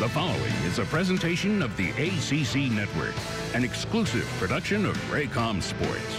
The following is a presentation of the ACC Network, an exclusive production of Raycom Sports.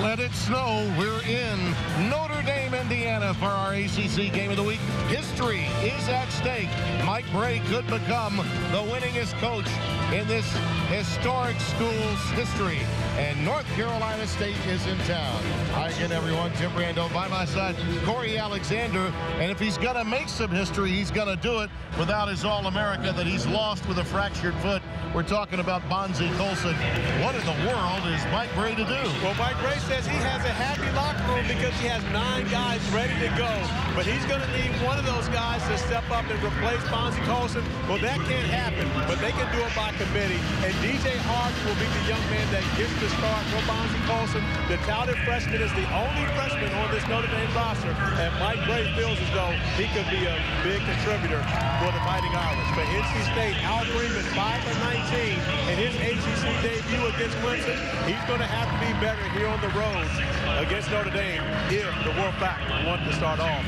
Let it snow. We're in Notre Dame, Indiana for our ACC Game of the Week. History is at stake. Mike Brey could become the winningest coach in this historic school's history. And North Carolina State is in town. Hi again, everyone. Tim Brando by my side. Corey Alexander. And if he's going to make some history, he's going to do it without his All-America that he's lost with a fractured foot. We're talking about Bonzie Colson. What in the world is Mike Brey to do? Well, Mike Brey says he has a happy locker room because he has 9 guys ready to go. But he's going to need one of those guys to step up and replace Bonzie Colson. Well, that can't happen, but they can do it by committee. And DJ Harvey will be the young man that gets the start for Bonzie Colson. The touted freshman is the only freshman on this Notre Dame roster. And Mike Brey feels as though he could be a big contributor for the Fighting Irish. For NC State, Al Freeman, 5 for 19. In his ACC debut against Clemson, he's going to have to be better here on the road against Notre Dame if the Wolfpack want to start off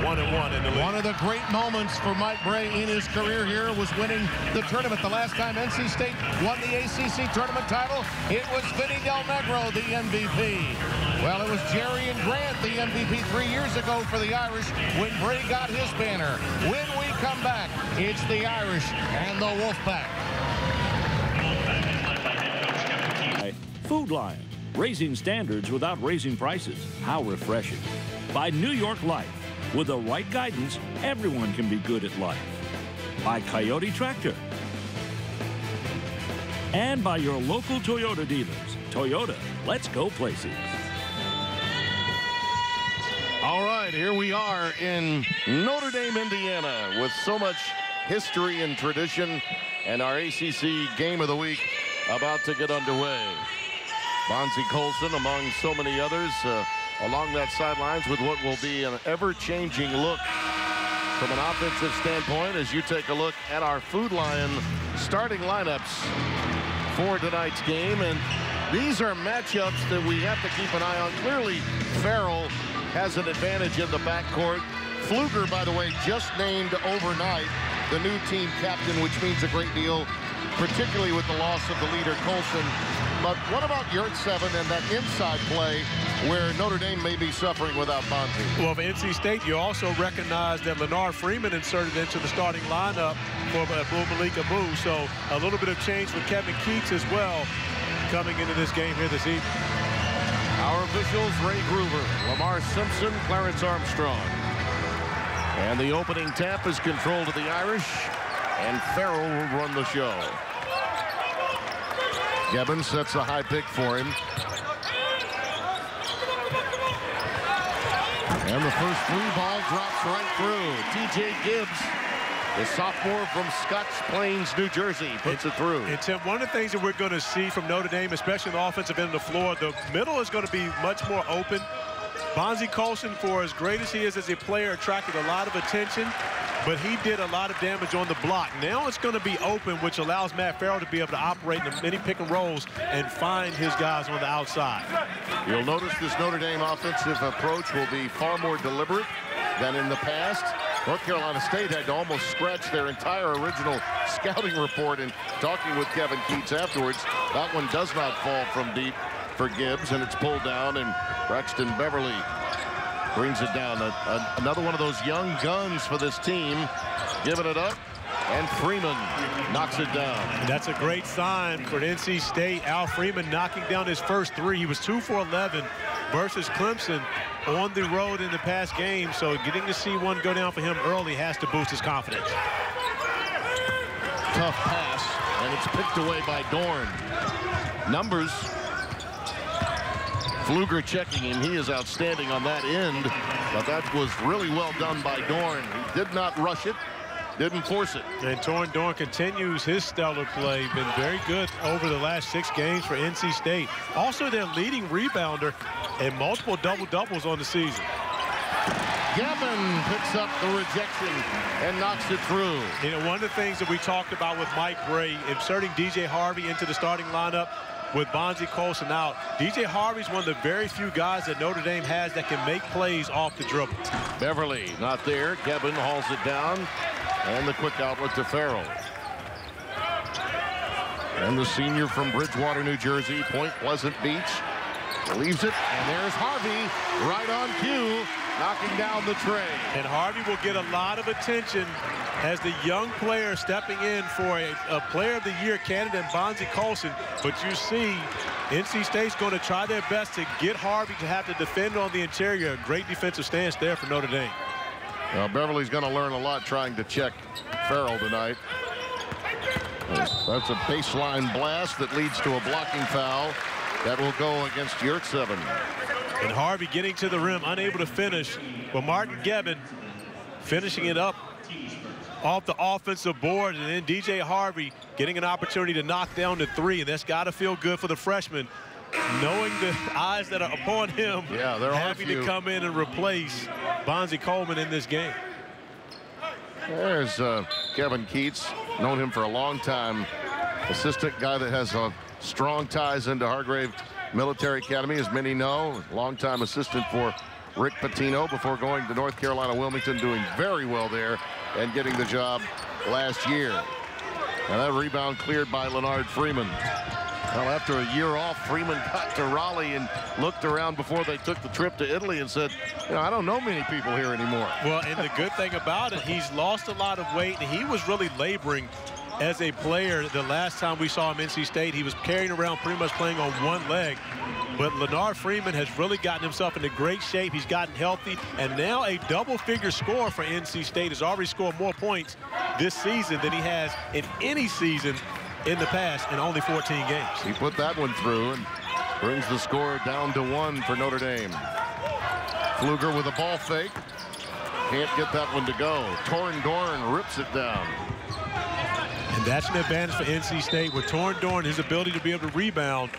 1-1 in the league. One of the great moments for Mike Brey in his career here was winning the tournament. The last time NC State won the ACC tournament title, it was Vinny Del Negro, the MVP. Well, it was Jerry and Grant, the MVP 3 years ago for the Irish when Brey got his banner. When we come back, it's the Irish and the Wolfpack. Food Lion, raising standards without raising prices. How refreshing. By New York Life, with the right guidance, everyone can be good at life. By Coyote Tractor. And by your local Toyota dealers. Toyota, let's go places. All right, here we are in Notre Dame, Indiana, with so much history and tradition, and our ACC Game of the Week about to get underway. Bonzie Colson, among so many others, along that sidelines with what will be an ever-changing look from an offensive standpoint as you take a look at our Food Lion starting lineups for tonight's game. And these are matchups that we have to keep an eye on. Clearly, Farrell has an advantage in the backcourt. Pfluger, by the way, just named overnight the new team captain, which means a great deal, particularly with the loss of the leader, Colson. But what about Yurt 7 and that inside play where Notre Dame may be suffering without Bonzie? Well, for NC State, you also recognize that Leonard Freeman inserted into the starting lineup for Malika Boo. So a little bit of change for Kevin Keats as well coming into this game here this evening. Our officials, Ray Groover, Lamar Simpson, Clarence Armstrong. And the opening tap is controlled to the Irish, and Farrell will run the show. Gibbons sets a high pick for him. And the first 3 ball drops right through. TJ Gibbs, the sophomore from Scotch Plains, New Jersey, puts it through. And Tim, one of the things that we're going to see from Notre Dame, especially on the offensive end of the floor, the middle is going to be much more open. Bonzie Colson, for as great as he is as a player, attracted a lot of attention, but he did a lot of damage on the block. Now it's going to be open, which allows Matt Farrell to be able to operate in many pick and rolls and find his guys on the outside. You'll notice this Notre Dame offensive approach will be far more deliberate than in the past. North Carolina State had to almost scratch their entire original scouting report, and talking with Kevin Keats afterwards, that one does not fall from deep for Gibbs, and it's pulled down, and Braxton Beverly brings it down. Another one of those young guns for this team, giving it up, and Freeman knocks it down. And that's a great sign for NC State. Al Freeman knocking down his first 3. He was 2 for 11 versus Clemson on the road in the past game, so getting to see one go down for him early has to boost his confidence. Tough pass, and it's picked away by Dorn. Numbers. Pfluger checking him. He is outstanding on that end, but that was really well done by Dorn. He did not rush it, didn't force it. And Dorn continues his stellar play. Been very good over the last 6 games for NC State. Also their leading rebounder and multiple double-doubles on the season. Gavin picks up the rejection and knocks it through. You know, one of the things that we talked about with Mike Brey, inserting DJ Harvey into the starting lineup, with Bonzie Colson out. DJ Harvey's one of the very few guys that Notre Dame has that can make plays off the dribble. Beverly not there. Kevin hauls it down. And the quick outlet to Farrell. And the senior from Bridgewater, New Jersey, Point Pleasant Beach, leaves it. And there's Harvey right on cue, knocking down the tray. And Harvey will get a lot of attention as the young player stepping in for a Player of the Year candidate, Bonzie Colson. But you see, NC State's going to try their best to get Harvey to have to defend on the interior. A great defensive stance there for Notre Dame. Well, Beverly's going to learn a lot trying to check Farrell tonight. That's a baseline blast that leads to a blocking foul. That will go against Yurtseven. And Harvey getting to the rim, unable to finish. But Martin Gebbin finishing it up off the offensive board. And then DJ Harvey getting an opportunity to knock down the three. And that's got to feel good for the freshman, knowing the eyes that are upon him. Yeah, they're happy to come in and replace Bonzie Coleman in this game. There's Kevin Keats, known him for a long time. Assistant guy that has strong ties into Hargrave Military Academy, as many know. Longtime assistant for Rick Pitino before going to North Carolina Wilmington, doing very well there and getting the job last year. And that rebound cleared by Leonard Freeman. Well, after a year off, Freeman got to Raleigh and looked around before they took the trip to Italy and said, you know, I don't know many people here anymore. Well, and the good thing about it, he's lost a lot of weight, and he was really laboring as a player. The last time we saw him in NC State, he was carrying around, pretty much playing on one leg. But Leonard Freeman has really gotten himself into great shape. He's gotten healthy, and now a double-figure score for NC State. Has already scored more points this season than he has in any season in the past in only 14 games. He put that one through and brings the score down to 1 for Notre Dame. Pfluger with a ball fake. Can't get that one to go. Torrin Dorn rips it down. And that's an advantage for NC State with Torrin Dorn, his ability to be able to rebound.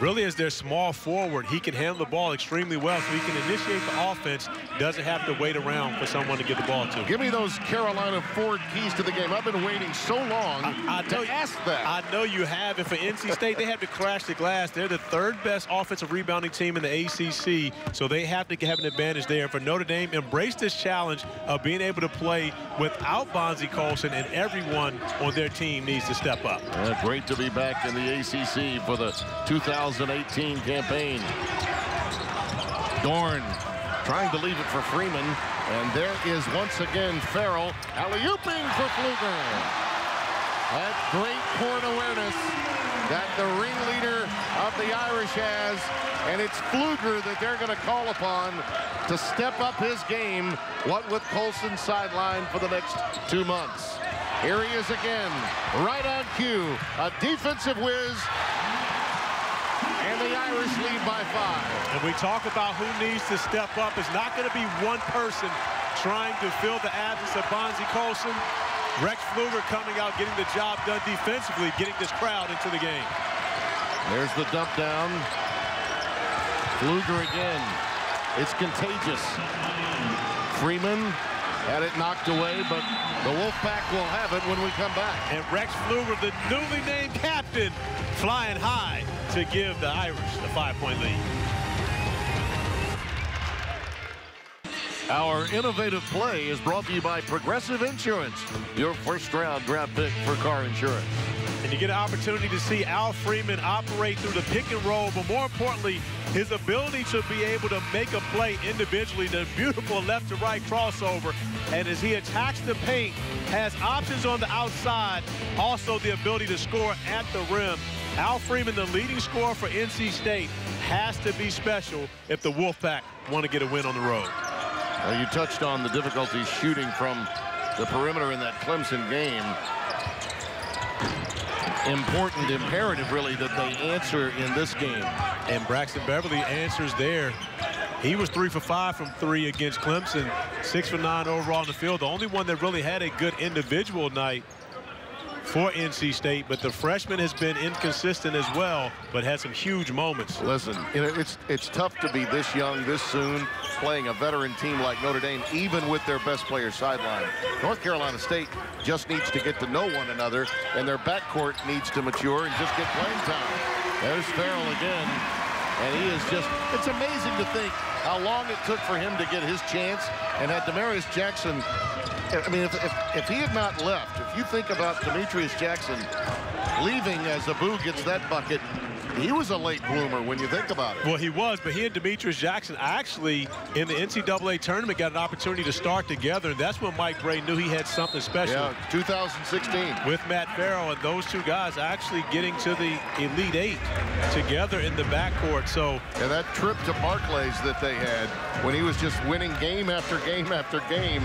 Really, as their small forward, he can handle the ball extremely well, so he can initiate the offense, doesn't have to wait around for someone to get the ball to. Give me those Carolina Ford keys to the game. I've been waiting so long to ask that. I know you have. And for NC State, they have to crash the glass. They're the third best offensive rebounding team in the ACC, so they have to have an advantage there. For Notre Dame, embrace this challenge of being able to play without Bonzie Colson, and everyone on their team needs to step up. Great to be back in the ACC for the 2018 campaign. Dorn trying to leave it for Freeman, and there is once again Farrell alley-ooping for Pfluger. That great court awareness that the ringleader of the Irish has, and it's Pfluger that they're going to call upon to step up his game, what with Colson sidelined for the next 2 months. Here he is again, right on cue, a defensive whiz, and the Irish lead by 5. And we talk about who needs to step up. It's not going to be one person trying to fill the absence of Bonzie Colson. Rex Pfluger coming out, getting the job done defensively, getting this crowd into the game. There's the dump down. Pfluger again. It's contagious. Freeman had it knocked away, but the Wolfpack will have it when we come back. And Rex Pfluger, the newly named captain, flying high to give the Irish the 5-point lead. Our innovative play is brought to you by Progressive Insurance, your first-round draft pick for car insurance. And you get an opportunity to see Al Freeman operate through the pick and roll, but more importantly, his ability to be able to make a play individually, the beautiful left-to-right crossover, and as he attacks the paint, has options on the outside, also the ability to score at the rim. Al Freeman, the leading scorer for NC State, has to be special if the Wolfpack want to get a win on the road. Well, you touched on the difficulty shooting from the perimeter in that Clemson game. Important, imperative, really, that they answer in this game. And Braxton Beverly answers there. He was 3 for 5 from 3 against Clemson, 6 for 9 overall in the field. The only one that really had a good individual night for NC State, but the freshman has been inconsistent as well, but had some huge moments. Listen, it's tough to be this young, this soon, playing a veteran team like Notre Dame, even with their best player sidelined. North Carolina State just needs to get to know one another, and their backcourt needs to mature and just get playing time. There's Farrell again. And he is just, it's amazing to think how long it took for him to get his chance. And had Demarius Jackson, I mean, if he had not left, if you think about Demetrius Jackson leaving as Abu gets that bucket, he was a late bloomer when you think about it. Well, he was, but he and Demetrius Jackson actually in the NCAA tournament got an opportunity to start together, and that's when Mike Bray knew he had something special. Yeah, 2016. With Matt Farrell, and those two guys actually getting to the Elite Eight together in the backcourt. So, and that trip to Barclays that they had when he was just winning game after game after game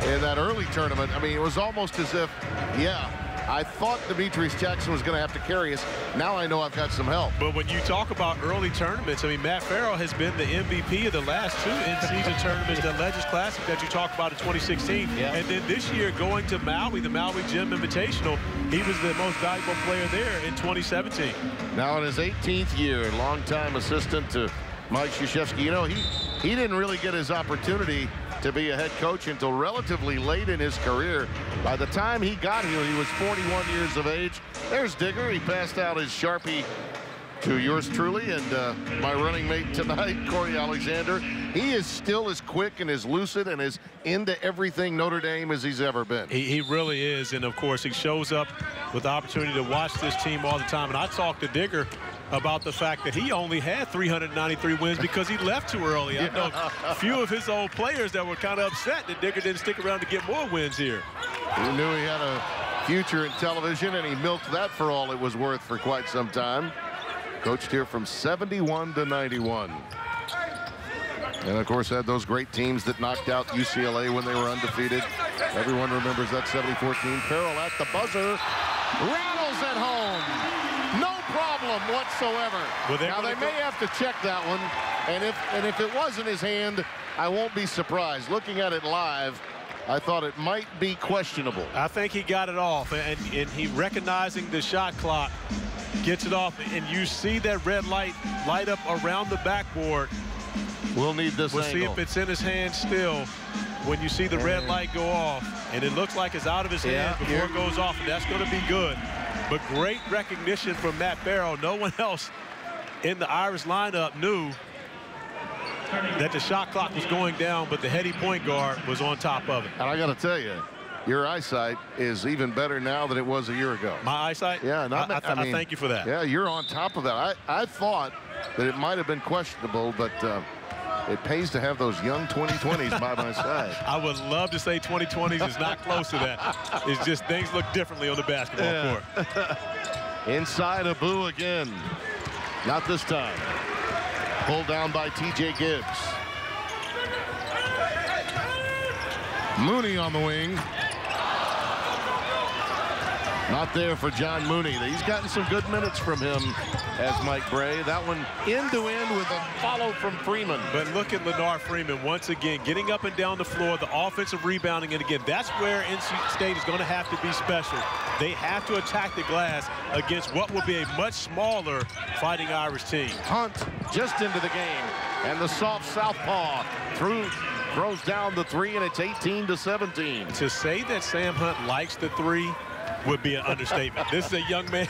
in that early tournament, I mean, it was almost as if, yeah, I thought Demetrius Jackson was going to have to carry us. Now I know I've got some help. But when you talk about early tournaments, I mean, Matt Farrell has been the MVP of the last two in-season tournaments, the Legends Classic that you talked about in 2016. Yeah. And then this year, going to Maui, the Maui Gym Invitational, he was the most valuable player there in 2017. Now in his 18th year, longtime assistant to Mike Krzyzewski. You know, he didn't really get his opportunity to be a head coach until relatively late in his career. By the time he got here, he was 41 years of age. There's Digger. He passed out his Sharpie to yours truly and my running mate tonight, Corey Alexander. He is still as quick and as lucid and as into everything Notre Dame as he's ever been. He really is, and of course he shows up with the opportunity to watch this team all the time. And I talked to Digger about the fact that he only had 393 wins because he left too early. I know a few of his old players that were kind of upset that Digger didn't stick around to get more wins here. He knew he had a future in television, and he milked that for all it was worth for quite some time. Coached here from 71 to 91. And, of course, had those great teams that knocked out UCLA when they were undefeated. Everyone remembers that 74 team. Farrell at the buzzer. Rattles at home. No problem whatsoever. Well, now, they may have to check that one. And if it was in his hand, I won't be surprised. Looking at it live, I thought it might be questionable. I think he got it off. And he recognizing the shot clock, gets it off. And you see that red light light up around the backboard. We'll need this We'll angle. see if it's in his hand still when you see the red light go off. And it looks like it's out of his hand before it goes off, and that's going to be good. But great recognition from Matt Farrell. No one else in the Irish lineup knew that the shot clock was going down, but the heady point guard was on top of it. And I got to tell you, your eyesight is even better now than it was a year ago. My eyesight? Yeah, I mean, thank you for that. Yeah, you're on top of that. I thought that it might have been questionable, but it pays to have those young 2020s by my side. I would love to say 2020s is not close to that. It's just things look differently on the basketball court. Inside Abu again. Not this time. Pulled down by T.J. Gibbs. Mooney on the wing. Not there for John Mooney. He's gotten some good minutes from him as Mike Bray. That one end-to-end with a follow from Freeman. But look at Leonard Freeman once again getting up and down the floor, the offensive rebounding, and again, that's where NC State is going to have to be special. They have to attack the glass against what will be a much smaller Fighting Irish team. Hunt just into the game, and the soft southpaw throws down the three, and it's 18-17. To say that Sam Hunt likes the three would be an understatement. This is a young man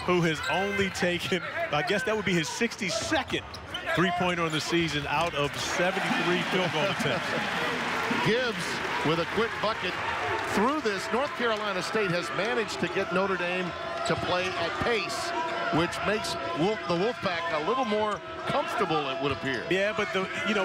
who has only taken, I guess that would be his 62nd three-pointer in the season out of 73 field goal attempts. Gibbs with a quick bucket. Through this, North Carolina State has managed to get Notre Dame to play at pace, which makes the Wolfpack a little more comfortable, it would appear. Yeah, but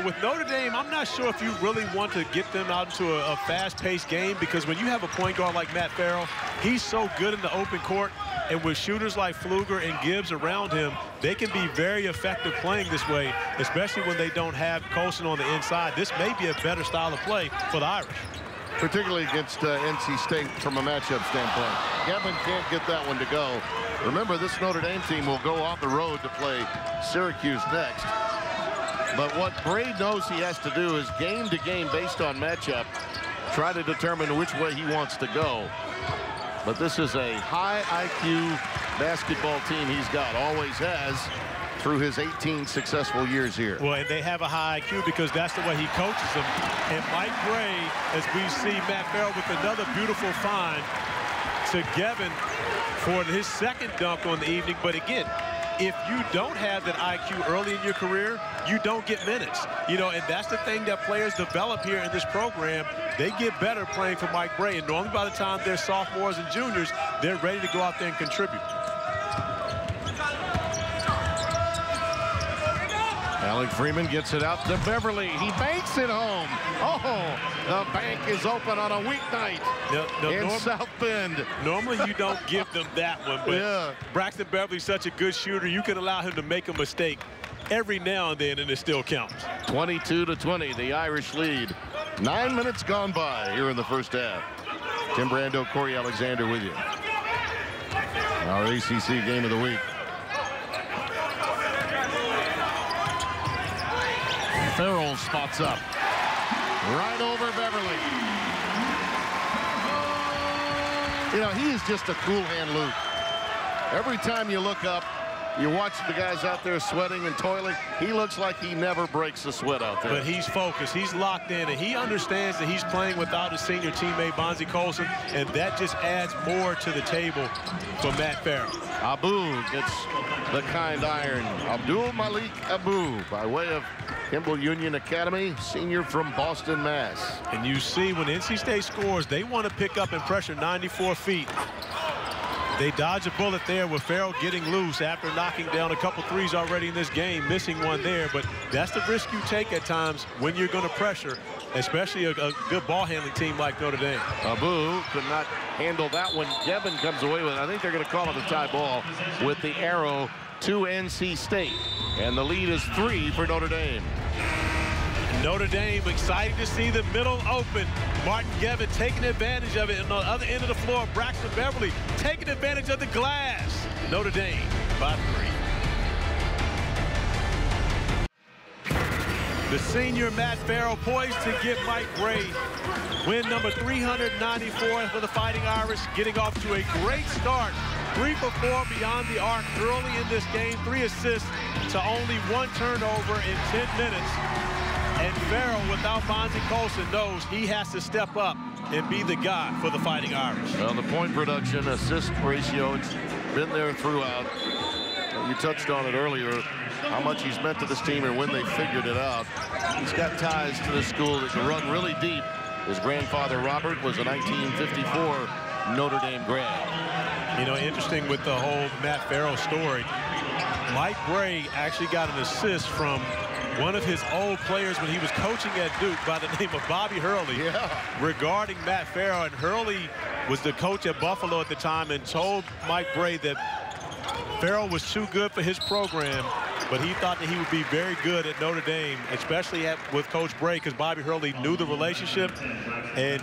with Notre Dame, I'm not sure if you really want to get them out into a fast-paced game, because when you have a point guard like Matt Farrell, he's so good in the open court, and with shooters like Pfluger and Gibbs around him, they can be very effective playing this way, especially when they don't have Colson on the inside. This may be a better style of play for the Irish. Particularly against NC State from a matchup standpoint. Gavin can't get that one to go. Remember, this Notre Dame team will go on the road to play Syracuse next. But what Bray knows he has to do is game to game, based on matchup, try to determine which way he wants to go. But this is a high IQ basketball team he's got, always has, through his 18 successful years here. Well, and they have a high IQ because that's the way he coaches them. And Mike Bray, as we see Matt Farrell with another beautiful find to Gavin for his second dunk on the evening. But again, if you don't have that IQ early in your career, you don't get minutes. You know, and that's the thing that players develop here in this program. They get better playing for Mike Brey, and normally by the time they're sophomores and juniors, they're ready to go out there and contribute. Alec Freeman gets it out to Beverly. He banks it home. Oh, the bank is open on a weeknight in South Bend. Normally you don't give them that one, but yeah. Braxton Beverly's such a good shooter. You can allow him to make a mistake every now and then, and it still counts. 22-20, the Irish lead. 9 minutes gone by here in the first half. Tim Brando, Corey Alexander with you. Our ACC game of the week. Farrell spots up. Right over Beverly. You know, he is just a cool hand Luke. Every time you look up, you watch the guys out there sweating and toiling. He looks like he never breaks a sweat out there. But he's focused. He's locked in, and he understands that he's playing without his senior teammate, Bonzie Colson, and that just adds more to the table for Matt Farrell. Abu gets the kind iron. Abdul Malik Abu, by way of Kimball Union Academy, senior from Boston, Mass. And you see when NC State scores, they want to pick up and pressure 94 feet. They dodge a bullet there with Farrell getting loose after knocking down a couple threes already in this game, missing one there. But that's the risk you take at times when you're going to pressure, especially a good ball handling team like Notre Dame. Abu could not handle that one. Devin comes away with it. I think they're going to call it a tie ball with the arrow to NC State. And the lead is 3 for Notre Dame. Notre Dame excited to see the middle open. Martin Gevin taking advantage of it. And on the other end of the floor, Braxton Beverly taking advantage of the glass. Notre Dame by 3. The senior Matt Farrell poised to give Mike Brey win number 394 for the Fighting Irish, getting off to a great start. 3 for 4 beyond the arc early in this game. 3 assists to only 1 turnover in 10 minutes. And Farrell, without Bonzie Colson, knows he has to step up and be the guy for the Fighting Irish. Well, the point production, assist ratio, it's been there throughout. You touched on it earlier, how much he's meant to this team and when they figured it out. He's got ties to the school that can run really deep. His grandfather, Robert, was a 1954 Notre Dame grad. You know, interesting with the whole Matt Farrell story, Mike Brey actually got an assist from one of his old players when he was coaching at Duke by the name of Bobby Hurley regarding Matt Farrell. And Hurley was the coach at Buffalo at the time and told Mike Brey that Farrell was too good for his program, but he thought that he would be very good at Notre Dame, especially with Coach Brey, because Bobby Hurley knew the relationship, and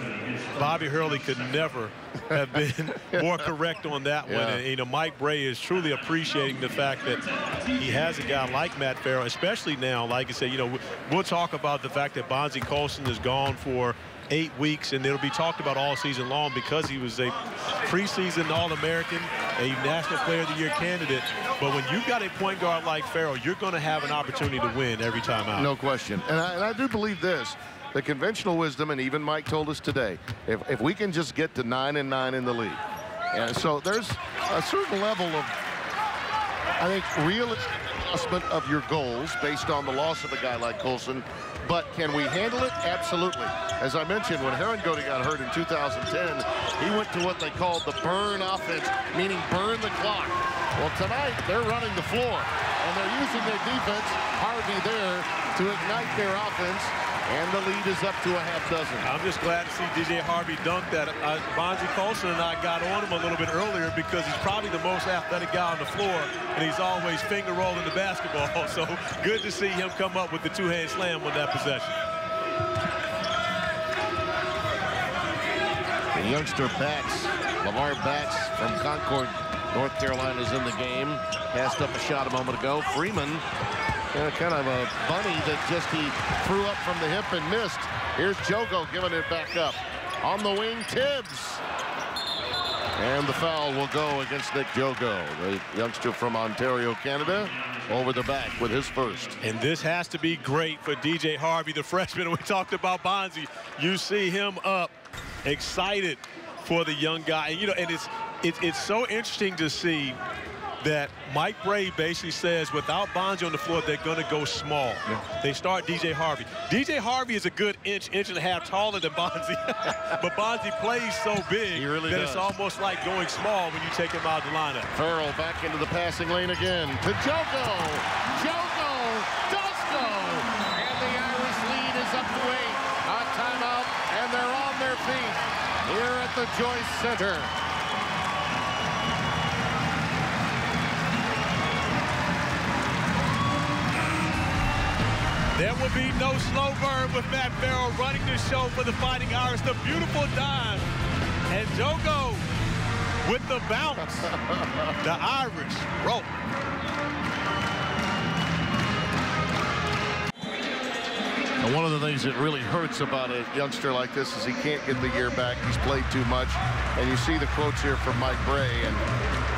Bobby Hurley could never have been more correct on that one. And, you know, Mike Brey is truly appreciating the fact that he has a guy like Matt Farrell, especially now, like I said, you know, we'll talk about the fact that Bonzie Colson is gone for 8 weeks, and it'll be talked about all season long because he was a preseason All-American, a National Player of the Year candidate. But when you've got a point guard like Farrell, you're going to have an opportunity to win every time out. No question. And I do believe this. The conventional wisdom, and even Mike told us today, if we can just get to 9-9 in the league. And so there's a certain level of, I think, realistic adjustment of your goals based on the loss of a guy like Colson. But can we handle it? Absolutely. As I mentioned, when Herringody got hurt in 2010, he went to what they called the burn offense, meaning burn the clock. Well, tonight, they're running the floor, and they're using their defense, Harvey there, to ignite their offense, and the lead is up to a half dozen. I'm just glad to see DJ Harvey dunk that. Bonzie Colson and I got on him a little bit earlier because he's probably the most athletic guy on the floor, and he's always finger rolling the basketball. So good to see him come up with the two-hand slam on that possession. The youngster Bax, Lamar Bax from Concord, North Carolina, is in the game. Passed up a shot a moment ago. Freeman, kind of a bunny that just he threw up from the hip and missed. Here's Jogo giving it back up. On the wing, Tibbs. And the foul will go against Nick Jogo, the youngster from Ontario, Canada, over the back with his first. And this has to be great for DJ Harvey, the freshman. We talked about Bonzie. You see him up, excited for the young guy. And, you know, and it's so interesting to see that Mike Bray basically says without Bonzi on the floor, they're going to go small. Yeah. They start DJ Harvey. DJ Harvey is a good inch and a half taller than Bonzi. But Bonzi plays so big that it's almost like going small when you take him out of the lineup. Farrell back into the passing lane again to Jogo. Jogo does go. And the Irish lead is up to 8. On timeout, and they're on their feet here at the Joyce Center. There will be no slow burn with Matt Farrell running the show for the Fighting Irish. The beautiful dive. And Jogo with the bounce. The Irish roll. And one of the things that really hurts about a youngster like this is he can't get the year back. He's played too much. And you see the quotes here from Mike Bray. And,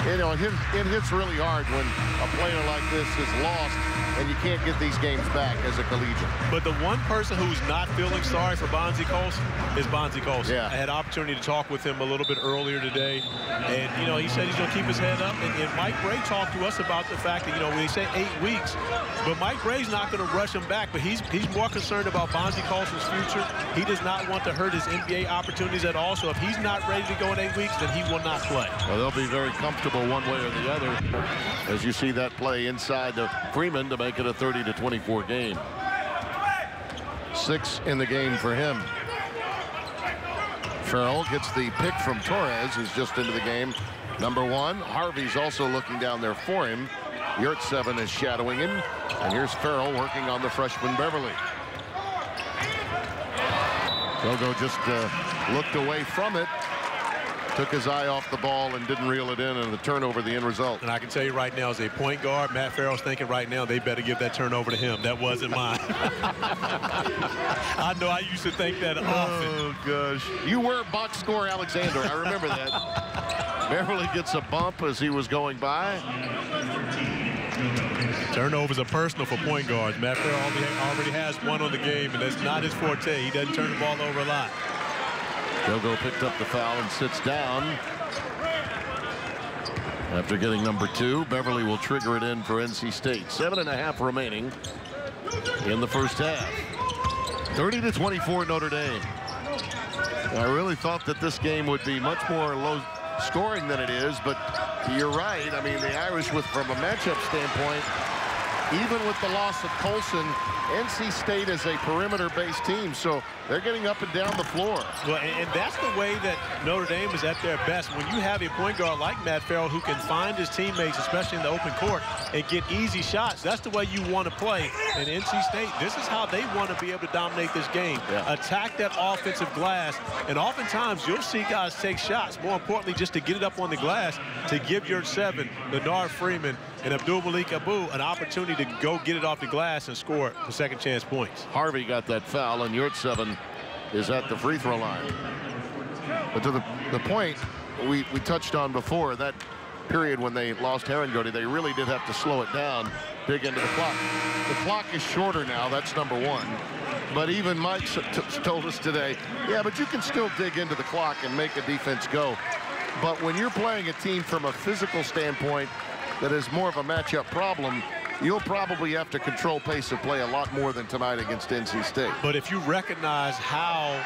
you know, it hits really hard when a player like this is lost and you can't get these games back as a collegiate. But the one person who's not feeling sorry for Bonzi Colson is Bonzi Colson. Yeah. I had an opportunity to talk with him a little bit earlier today. And, you know, he said he's going to keep his head up. And Mike Bray talked to us about the fact that, you know, when they say 8 weeks, but Mike Bray's not going to rush him back. But he's more concerned about Bonzi Colson's future. He does not want to hurt his NBA opportunities at all. So if he's not ready to go in 8 weeks, then he will not play. Well, they'll be very comfortable one way or the other as you see that play inside to Freeman to make it a 30-24 game. 6 in the game for him. Farrell gets the pick from Torres, who's just into the game. Number 1. Harvey's also looking down there for him. Yurtseven is shadowing him. And here's Farrell working on the freshman Beverly. Jogo just looked away from it. Took his eye off the ball and didn't reel it in, and the turnover, the end result. And I can tell you right now, as a point guard, Matt Farrell's thinking right now they better give that turnover to him. That wasn't mine. I know I used to think that often. Oh, gosh. You were box score Alexander. I remember that. Beverly gets a bump as he was going by. Turnovers are personal for point guards. Matt Farrell already has one on the game, and that's not his forte. He doesn't turn the ball over a lot. Jogo picked up the foul and sits down. After getting number 2, Beverly will trigger it in for NC State. 7.5 remaining in the first half. 30-24 Notre Dame. I really thought that this game would be much more low scoring than it is, but you're right. I mean, the Irish, from a matchup standpoint, even with the loss of Colson, NC State is a perimeter-based team, so they're getting up and down the floor. Well, and that's the way that Notre Dame is at their best. When you have a point guard like Matt Farrell who can find his teammates, especially in the open court, and get easy shots, that's the way you want to play. And NC State, this is how they want to be able to dominate this game. Yeah. Attack that offensive glass, and oftentimes you'll see guys take shots, more importantly, just to get it up on the glass, to give Yurtseven, Leonard Freeman, and Abdul Malik Abu an opportunity to go get it off the glass and score the second chance points. Harvey got that foul, and Yurtseven is at the free throw line. But to the point we touched on before, that period when they lost Herringody, they really did have to slow it down, dig into the clock. The clock is shorter now, that's number 1. But even Mike told us today, yeah, but you can still dig into the clock and make a defense go. But when you're playing a team from a physical standpoint that is more of a matchup problem, you'll probably have to control pace of play a lot more than tonight against NC State. But if you recognize how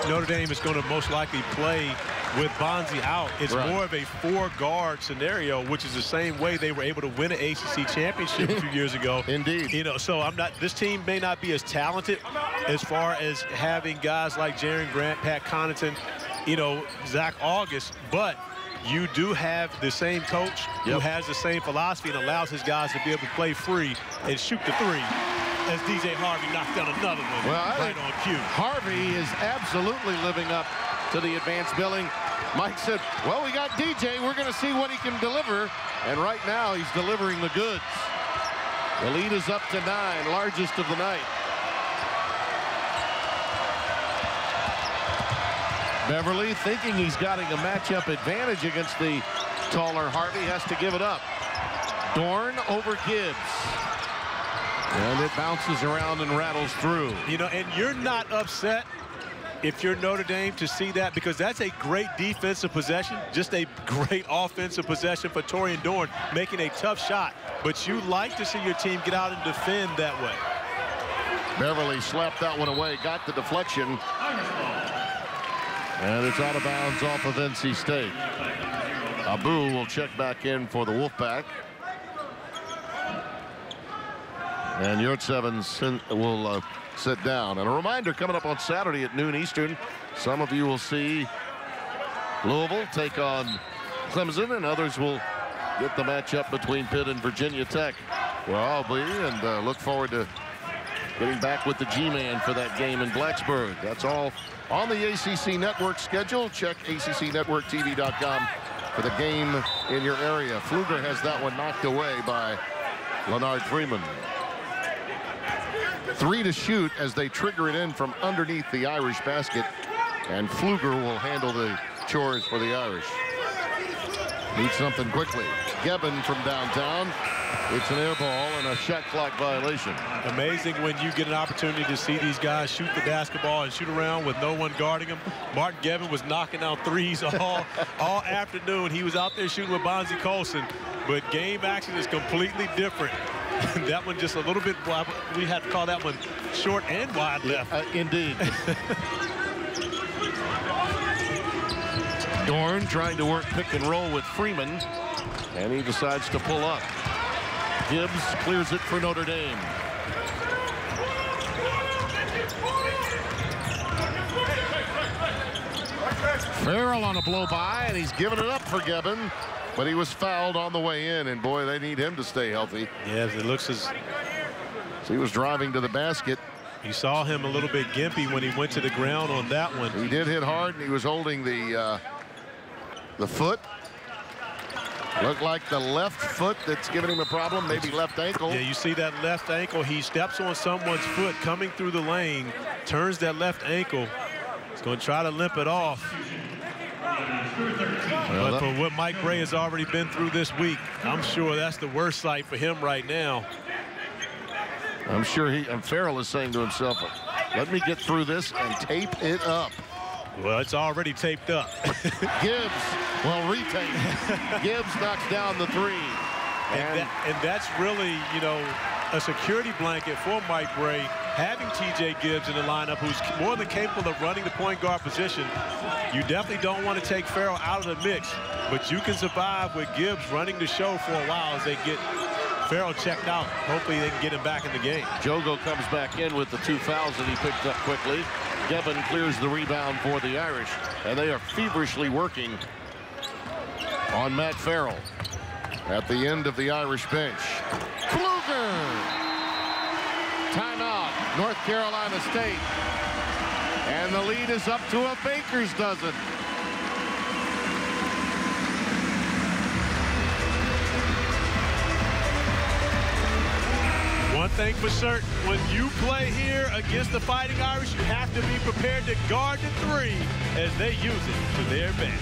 Notre Dame is going to most likely play with Bonzi out, it's more of a 4-guard scenario, which is the same way they were able to win an ACC championship a few years ago. Indeed. You know, so this team may not be as talented as far as having guys like Jaren Grant, Pat Connaughton, you know, Zach August, but you do have the same coach who has the same philosophy and allows his guys to be able to play free and shoot the 3, as DJ Harvey knocked down another one right on cue. Harvey is absolutely living up to the advanced billing. Mike said, well, we got DJ. We're going to see what he can deliver. And right now, he's delivering the goods. The lead is up to 9, largest of the night. Beverly, thinking he's got a matchup advantage against the taller Harvey, has to give it up. Dorn over Gibbs. And it bounces around and rattles through. You know, and you're not upset if you're Notre Dame, to see that, because that's a great defensive possession, just a great offensive possession for Torian Dorn, making a tough shot. But you like to see your team get out and defend that way. Beverly slapped that one away, got the deflection. And it's out of bounds off of NC State. Abu will check back in for the Wolfpack. And Yurtsevens will sit down. And a reminder, coming up on Saturday at noon Eastern, some of you will see Louisville take on Clemson, and others will get the matchup between Pitt and Virginia Tech, where I'll be, and look forward to getting back with the G-Man for that game in Blacksburg. That's all on the ACC Network schedule. Check ACCNetworkTV.com for the game in your area. Pfluger has that one knocked away by Leonard Freeman. 3 to shoot as they trigger it in from underneath the Irish basket, and Pfluger will handle the chores for the Irish. Need something quickly. Gebben from downtown. It's an air ball and a shot clock violation. Amazing when you get an opportunity to see these guys shoot the basketball and shoot around with no one guarding them. Martin Gebben was knocking out threes all afternoon. He was out there shooting with Bonzie Colson, but game action is completely different. That one just a little bit wide. We had to call that one short and wide left. Indeed. Dorn trying to work pick and roll with Freeman, and he decides to pull up. Gibbs clears it for Notre Dame. Farrell on a blow by, and he's giving it up for Gebben, but he was fouled on the way in, and boy, they need him to stay healthy. Yes, it looks as he was driving to the basket. You saw him a little bit gimpy when he went to the ground on that one. He did hit hard, and he was holding the foot. Looked like the left foot that's giving him a problem, maybe left ankle. Yeah, you see that left ankle. He steps on someone's foot coming through the lane, turns that left ankle. He's going to try to limp it off. But for what Mike Brey has already been through this week, I'm sure that's the worst sight for him right now. I'm sure and Farrell is saying to himself, let me get through this and tape it up. Well, it's already taped up. Gibbs, well, retaped. Gibbs knocks down the three. And that's really, you know, a security blanket for Mike Brey, having T.J. Gibbs in the lineup, who's more than capable of running the point guard position. You definitely don't want to take Farrell out of the mix, but you can survive with Gibbs running the show for a while as they get Farrell checked out. Hopefully they can get him back in the game. Jogo comes back in with the 2 fouls that he picked up quickly. Gebben clears the rebound for the Irish, and they are feverishly working on Matt Farrell at the end of the Irish bench. Pfluger! Timeout, North Carolina State. And the lead is up to a baker's dozen. One thing for certain, when you play here against the Fighting Irish, you have to be prepared to guard the three as they use it to their advantage.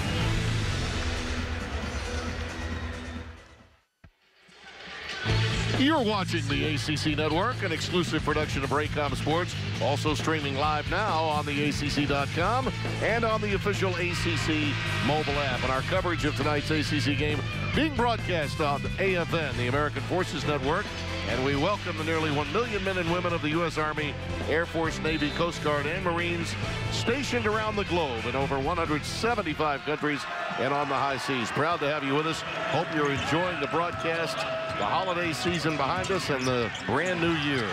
You're watching the ACC Network, an exclusive production of Raycom Sports, also streaming live now on the ACC.com and on the official ACC mobile app. And our coverage of tonight's ACC game being broadcast on AFN, the American Forces Network. And we welcome the nearly 1 million men and women of the U.S. Army, Air Force, Navy, Coast Guard, and Marines stationed around the globe in over 175 countries and on the high seas. Proud to have you with us. Hope you're enjoying the broadcast, the holiday season behind us, and the brand new year.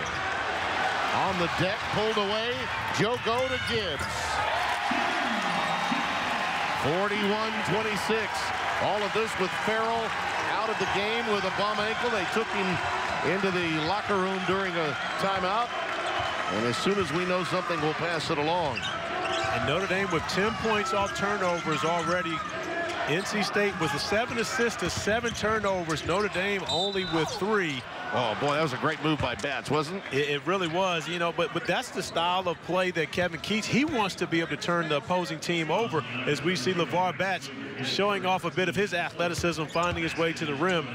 On the deck, pulled away, Jogo to Gibbs. 41-26. All of this with Farrell out of the game with a bum ankle. They took him into the locker room during a timeout. And as soon as we know something, we'll pass it along. And Notre Dame with 10 points off turnovers already. NC State with the 7 assists to 7 turnovers. Notre Dame only with 3. Oh, boy, that was a great move by Batts, wasn't it? It really was, you know, but that's the style of play that Kevin Keats, he wants to be able to turn the opposing team over, as we see LeVar Batts showing off a bit of his athleticism, finding his way to the rim,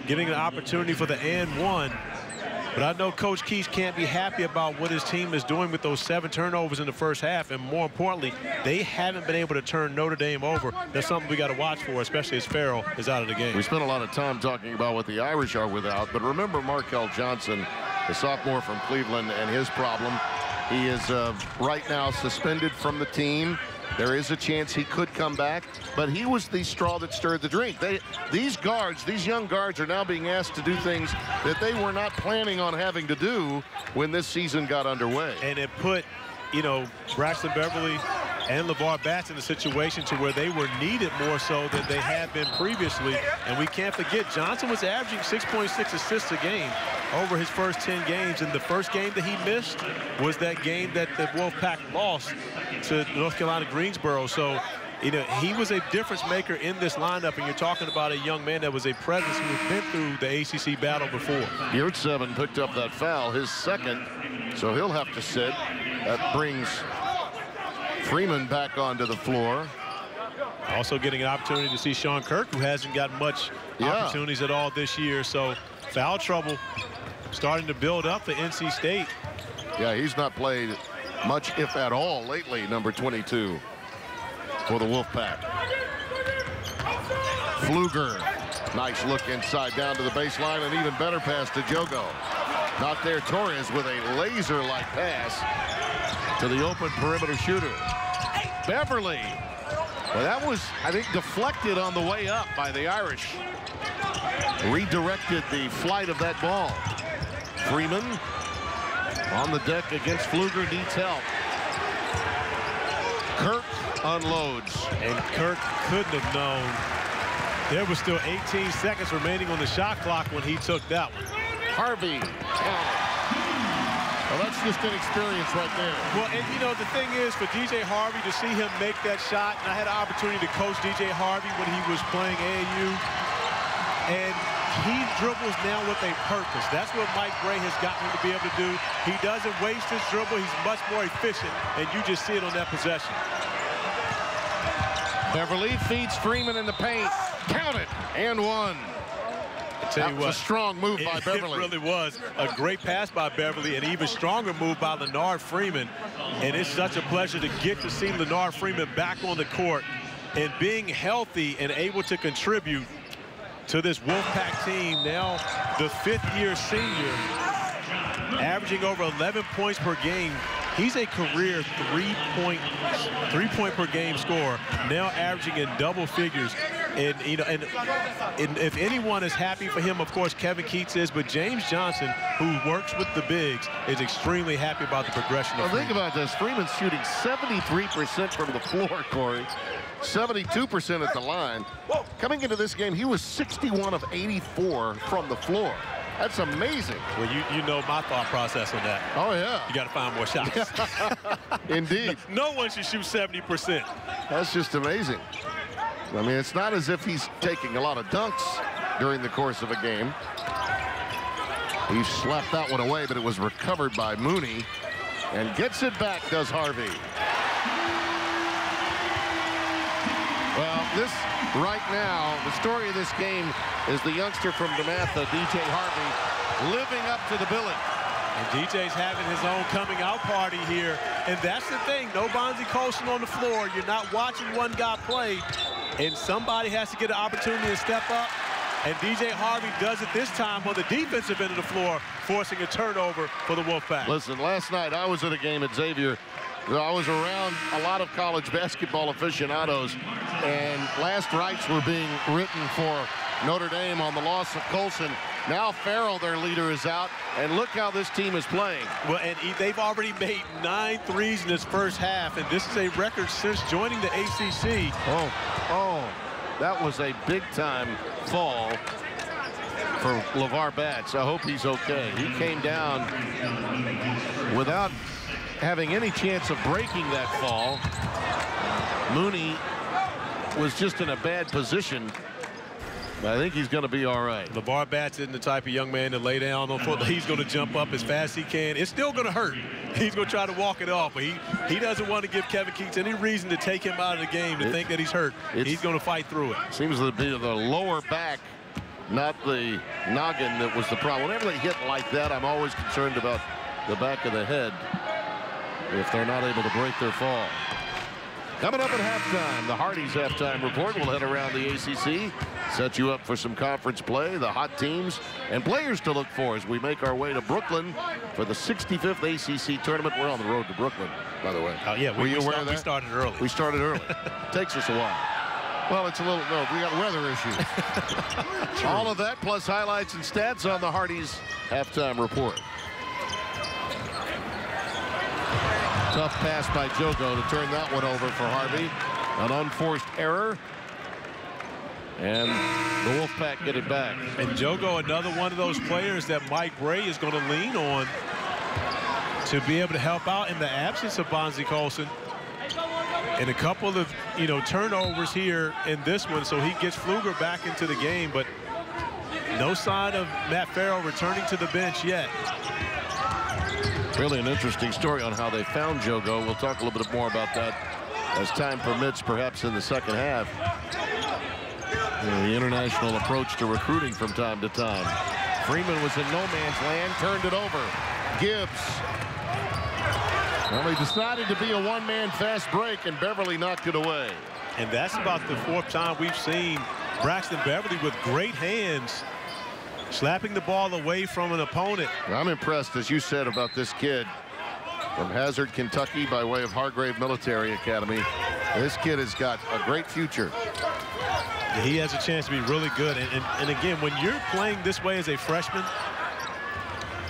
getting an opportunity for the and one. But I know Coach Keys can't be happy about what his team is doing with those 7 turnovers in the first half. And more importantly, they haven't been able to turn Notre Dame over. That's something we got to watch for, especially as Farrell is out of the game. We spent a lot of time talking about what the Irish are without, but remember Markel Johnson, the sophomore from Cleveland, and his problem. He is right now suspended from the team. There is a chance he could come back, but he was the straw that stirred the drink. These young guards are now being asked to do things that they were not planning on having to do when this season got underway. And it put, you know, Braxton Beverly and LeVar Batts in a situation to where they were needed more so than they had been previously. And we can't forget, Johnson was averaging 6.6 assists a game over his first 10 games. And the first game that he missed was that game that the Wolfpack lost to North Carolina Greensboro. So, you know, he was a difference maker in this lineup. And you're talking about a young man that was a presence who has been through the ACC battle before. Yurtseven picked up that foul, his second, so he'll have to sit. That brings Freeman back onto the floor. Also getting an opportunity to see Sean Kirk, who hasn't got much opportunities at all this year. So foul trouble starting to build up for NC State. Yeah, he's not played much, if at all, lately, number 22 for the Wolfpack. Pfluger, nice look inside down to the baseline, and even better pass to Jogo. Not there, Torres with a laser-like pass to the open perimeter shooter. Beverly. Well, that was, I think, deflected on the way up by the Irish. Redirected the flight of that ball. Freeman on the deck against Pfluger, needs help. Kirk unloads. And Kirk couldn't have known. There was still 18 seconds remaining on the shot clock when he took that one. Harvey. Well, that's just an experience right there. Well, and you know, the thing is, for DJ Harvey to see him make that shot, and I had an opportunity to coach DJ Harvey when he was playing AAU, and he dribbles now with a purpose. That's what Mike Gray has gotten him to be able to do. He doesn't waste his dribble. He's much more efficient, and you just see it on that possession. Beverly feeds Freeman in the paint. Count it, and one. That was a strong move by Beverly. It really was a great pass by Beverly, and even stronger move by Leonard Freeman. And it's such a pleasure to get to see Leonard Freeman back on the court and being healthy and able to contribute to this Wolfpack team. Now the fifth-year senior, averaging over 11 points per game. He's a career three-point per game scorer, now averaging in double figures. And you know, and if anyone is happy for him, of course, Kevin Keats is. But James Johnson, who works with the bigs, is extremely happy about the progression. Well, think about this. Freeman's shooting 73% from the floor, Corey. 72% at the line. Coming into this game, he was 61 of 84 from the floor. That's amazing. Well, you know my thought process on that. Oh, yeah. You got to find more shots. Indeed. No one should shoot 70%. That's just amazing. I mean, it's not as if he's taking a lot of dunks during the course of a game. He slapped that one away, but it was recovered by Mooney. And gets it back, does Harvey. Well, this right now, the story of this game is the youngster from DeMatha, DJ Harvey, living up to the billing. And DJ's having his own coming out party here. And that's the thing, no Bonzie Colson on the floor. You're not watching one guy play, and somebody has to get an opportunity to step up. And DJ Harvey does it this time on the defensive end of the floor, forcing a turnover for the Wolfpack. Listen, last night I was at a game at Xavier. I was around a lot of college basketball aficionados, and last rites were being written for Notre Dame on the loss of Colson. Now Farrell, their leader, is out, and look how this team is playing. Well, and they've already made 9 threes in this first half, and this is a record since joining the ACC. Oh, that was a big-time fall for LeVar Batts. I hope he's okay. He came down without having any chance of breaking that fall. Mooney was just in a bad position. But I think he's going to be all right. LeVar Batts isn't the type of young man to lay down on foot. He's going to jump up as fast as he can. It's still going to hurt. He's going to try to walk it off. But he doesn't want to give Kevin Keats any reason to take him out of the game to think that he's hurt. He's going to fight through it. Seems to be the lower back not the noggin that was the problem. Whenever they hit like that, I'm always concerned about the back of the head if they're not able to break their fall. Coming up at halftime, the Hardy's halftime report. We'll head around the ACC, set you up for some conference play, the hot teams, and players to look for as we make our way to Brooklyn for the 65th ACC tournament. We're on the road to Brooklyn, by the way. Yeah, were you aware of that? We started early. We started early. Takes us a while. Well, it's a little, no, we got weather issues. All of that plus highlights and stats on the Hardy's halftime report. Tough pass by Jogo to turn that one over for Harvey. An unforced error. And the Wolfpack get it back. And Jogo, another one of those players that Mike Bray is going to lean on to be able to help out in the absence of Bonzie Colson. And a couple of, turnovers here in this one, so he gets Pfluger back into the game, but no sign of Matt Farrell returning to the bench yet. Really an interesting story on how they found Jogo. We'll talk a little bit more about that as time permits, perhaps in the second half. The international approach to recruiting from time to time. Freeman was in no man's land, turned it over. Gibbs. Well, he decided to be a one-man fast break, and Beverly knocked it away. And that's about the fourth time we've seen Braxton Beverly with great hands slapping the ball away from an opponent. I'm impressed, as you said, about this kid from Hazard, Kentucky, by way of Hargrave Military Academy. This kid has got a great future. He has a chance to be really good. And again, when you're playing this way as a freshman,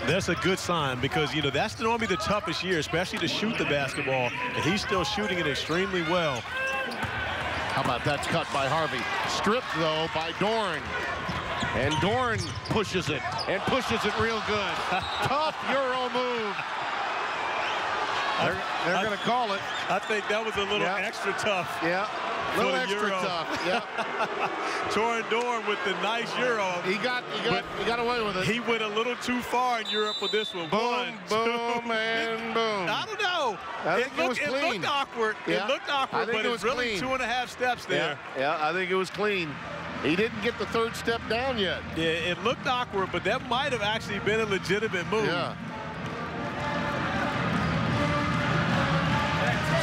that's a good sign, because, that's normally the toughest year, especially to shoot the basketball. And he's still shooting it extremely well. How about that's cut by Harvey. Stripped, though, by Dorn. And Dorn pushes it, and pushes it real good. Tough Euro move. They're going to call it. I think that was a little extra tough. Yeah, a little extra Euro. tough. Yeah. Torin Dorn with the nice Euro. He got away with it. He went a little too far in Europe with this one. Boom, boom, and boom. I don't know. I think it was clean. It looked awkward. Yeah. It looked awkward, but it was really clean. 2.5 steps there. Yeah, I think it was clean. He didn't get the third step down yet. Yeah, it looked awkward, but that might have actually been a legitimate move. Yeah.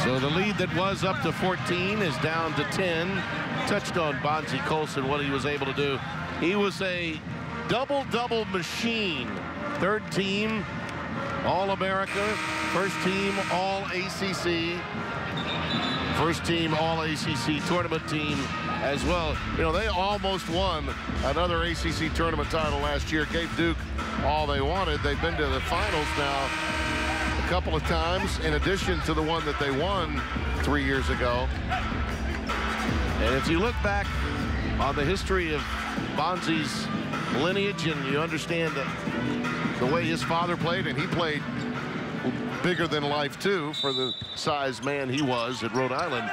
So the lead that was up to 14 is down to 10. Touched on Bonzie Colson, what he was able to do. He was a double-double machine. Third team All-America. First team All-ACC. First team All-ACC tournament team as well. They almost won another ACC tournament title last year. Gave Duke all they wanted. They've been to the finals now a couple of times, in addition to the one that they won 3 years ago. And if you look back on the history of Bonzie's lineage, and you understand the way his father played, and he played bigger than life too for the size man he was at Rhode Island.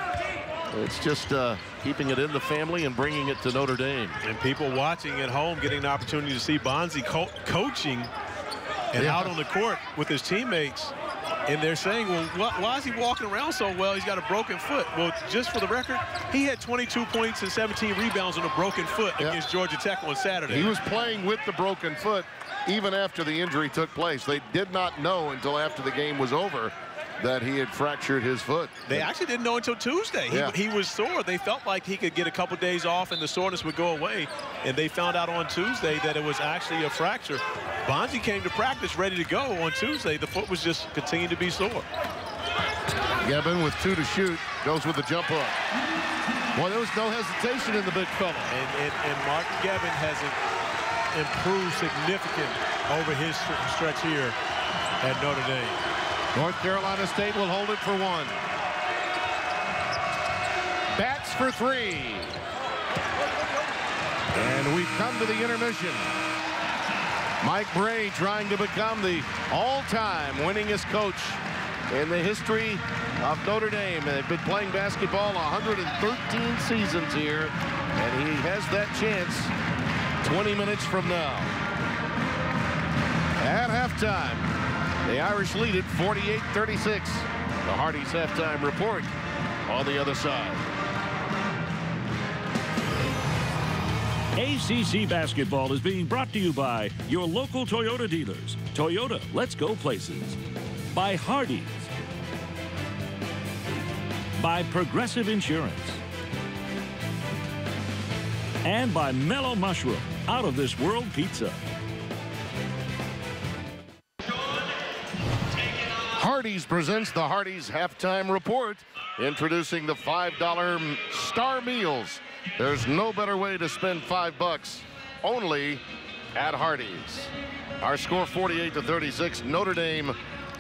It's just keeping it in the family and bringing it to Notre Dame. And people watching at home getting an opportunity to see Bonzie coaching and out on the court with his teammates. And they're saying, well, why is he walking around so well? He's got a broken foot. Well, just for the record, he had 22 points and 17 rebounds on a broken foot against Georgia Tech on Saturday. He was playing with the broken foot even after the injury took place. They did not know until after the game was over that he had fractured his foot. They actually didn't know until Tuesday. He was sore. They felt like he could get a couple days off and the soreness would go away. And they found out on Tuesday that it was actually a fracture. Bonzie came to practice ready to go on Tuesday. The foot was just continuing to be sore. Gebben with 2 to shoot, goes with the jump hook. Boy, there was no hesitation in the big fella. And Martin Gebben has improved significant over his stretch here at Notre Dame. North Carolina State will hold it for 1. Bats for 3. And we've come to the intermission. Mike Bray trying to become the all-time winningest coach in the history of Notre Dame. They've been playing basketball 113 seasons here, and he has that chance 20 minutes from now. At halftime, the Irish lead it 48-36. The Hardy's halftime report on the other side. ACC basketball is being brought to you by your local Toyota dealers. Toyota, let's go places. By Hardee's. By Progressive Insurance. And by Mellow Mushroom, out of this world pizza. Hardee's presents the Hardee's Halftime Report, introducing the $5 Star Meals. There's no better way to spend $5, only at Hardee's. Our score 48-36, Notre Dame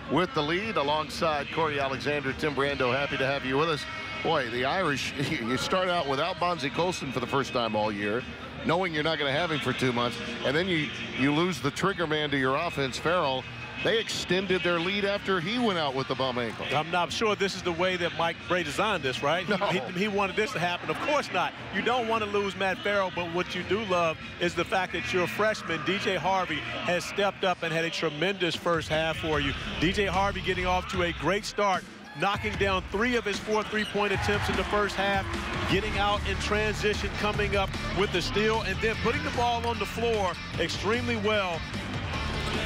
with the lead alongside Corey Alexander, Tim Brando. Happy to have you with us. Boy, the Irish, you start out without Bonzie Colson for the first time all year, knowing you're not going to have him for 2 months, and then you lose the trigger man to your offense, Farrell. They extended their lead after he went out with the bum ankle. I'm not sure this is the way that Mike Brey designed this, right? No. He wanted this to happen. Of course not. You don't want to lose Matt Farrell, but what you do love is the fact that your freshman, DJ Harvey, has stepped up and had a tremendous first half for you. DJ Harvey getting off to a great start, knocking down 3 of his 4 three-point attempts in the first half, getting out in transition, coming up with the steal, and then putting the ball on the floor extremely well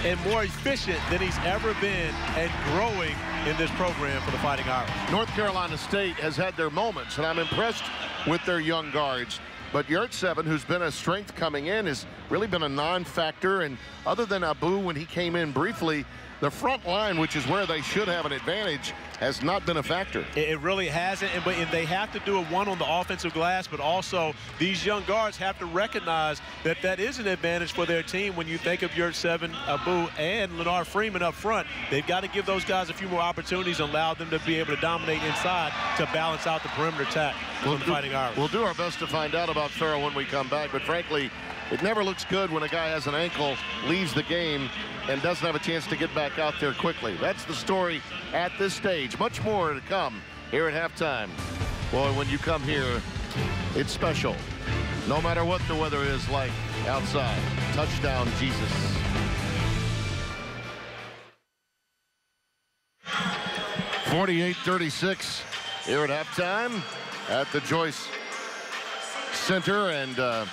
and more efficient than he's ever been, and growing in this program for the Fighting Irish. North Carolina State has had their moments, and I'm impressed with their young guards. But Yurtseven, who's been a strength coming in, has really been a non-factor. And other than Abu, when he came in briefly, the front line, which is where they should have an advantage, has not been a factor. It really hasn't, and they have to do it, one, on the offensive glass, but also these young guards have to recognize that that is an advantage for their team. When you think of Yurtseven, Abu, and Leonard Freeman up front, they've got to give those guys a few more opportunities and allow them to be able to dominate inside to balance out the perimeter attack from the Fighting Irish. We'll do our best to find out about Farrell when we come back, but frankly, it never looks good when a guy has an ankle, leaves the game, and doesn't have a chance to get back out there quickly. That's the story at this stage. Much more to come here at halftime. Boy, when you come here, it's special. No matter what the weather is like outside. Touchdown, Jesus. (48-36) here at halftime at the Joyce Center, and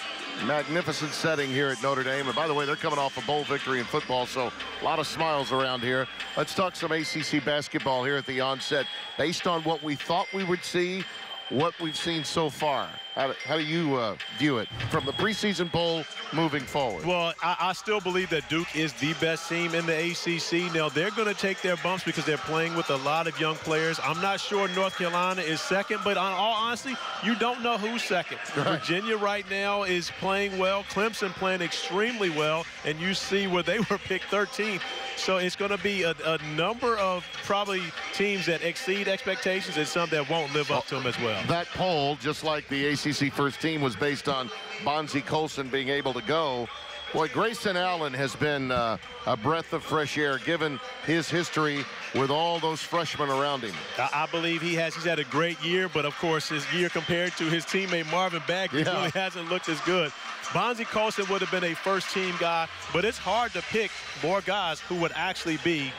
magnificent setting here at Notre Dame. And by the way, they're coming off a bowl victory in football, so a lot of smiles around here. Let's talk some ACC basketball here at the onset. Based on what we thought we would see, what we've seen so far, how do you view it from the preseason poll moving forward? Well, I still believe that Duke is the best team in the ACC. Now, they're going to take their bumps because they're playing with a lot of young players. I'm not sure North Carolina is second, but on all honesty, you don't know who's second. Right. Virginia right now is playing well. Clemson playing extremely well, and you see where they were picked 13th. So it's going to be a number of probably teams that exceed expectations and some that won't live up to them as well. That poll, just like the ACC first team, was based on Bonzie Colson being able to go. Boy, Grayson Allen has been a breath of fresh air given his history with all those freshmen around him. I believe he has. He's had a great year, but of course his year compared to his teammate Marvin Bagley really hasn't looked as good. Bonzie Colson would have been a first-team guy, but it's hard to pick more guys who would actually be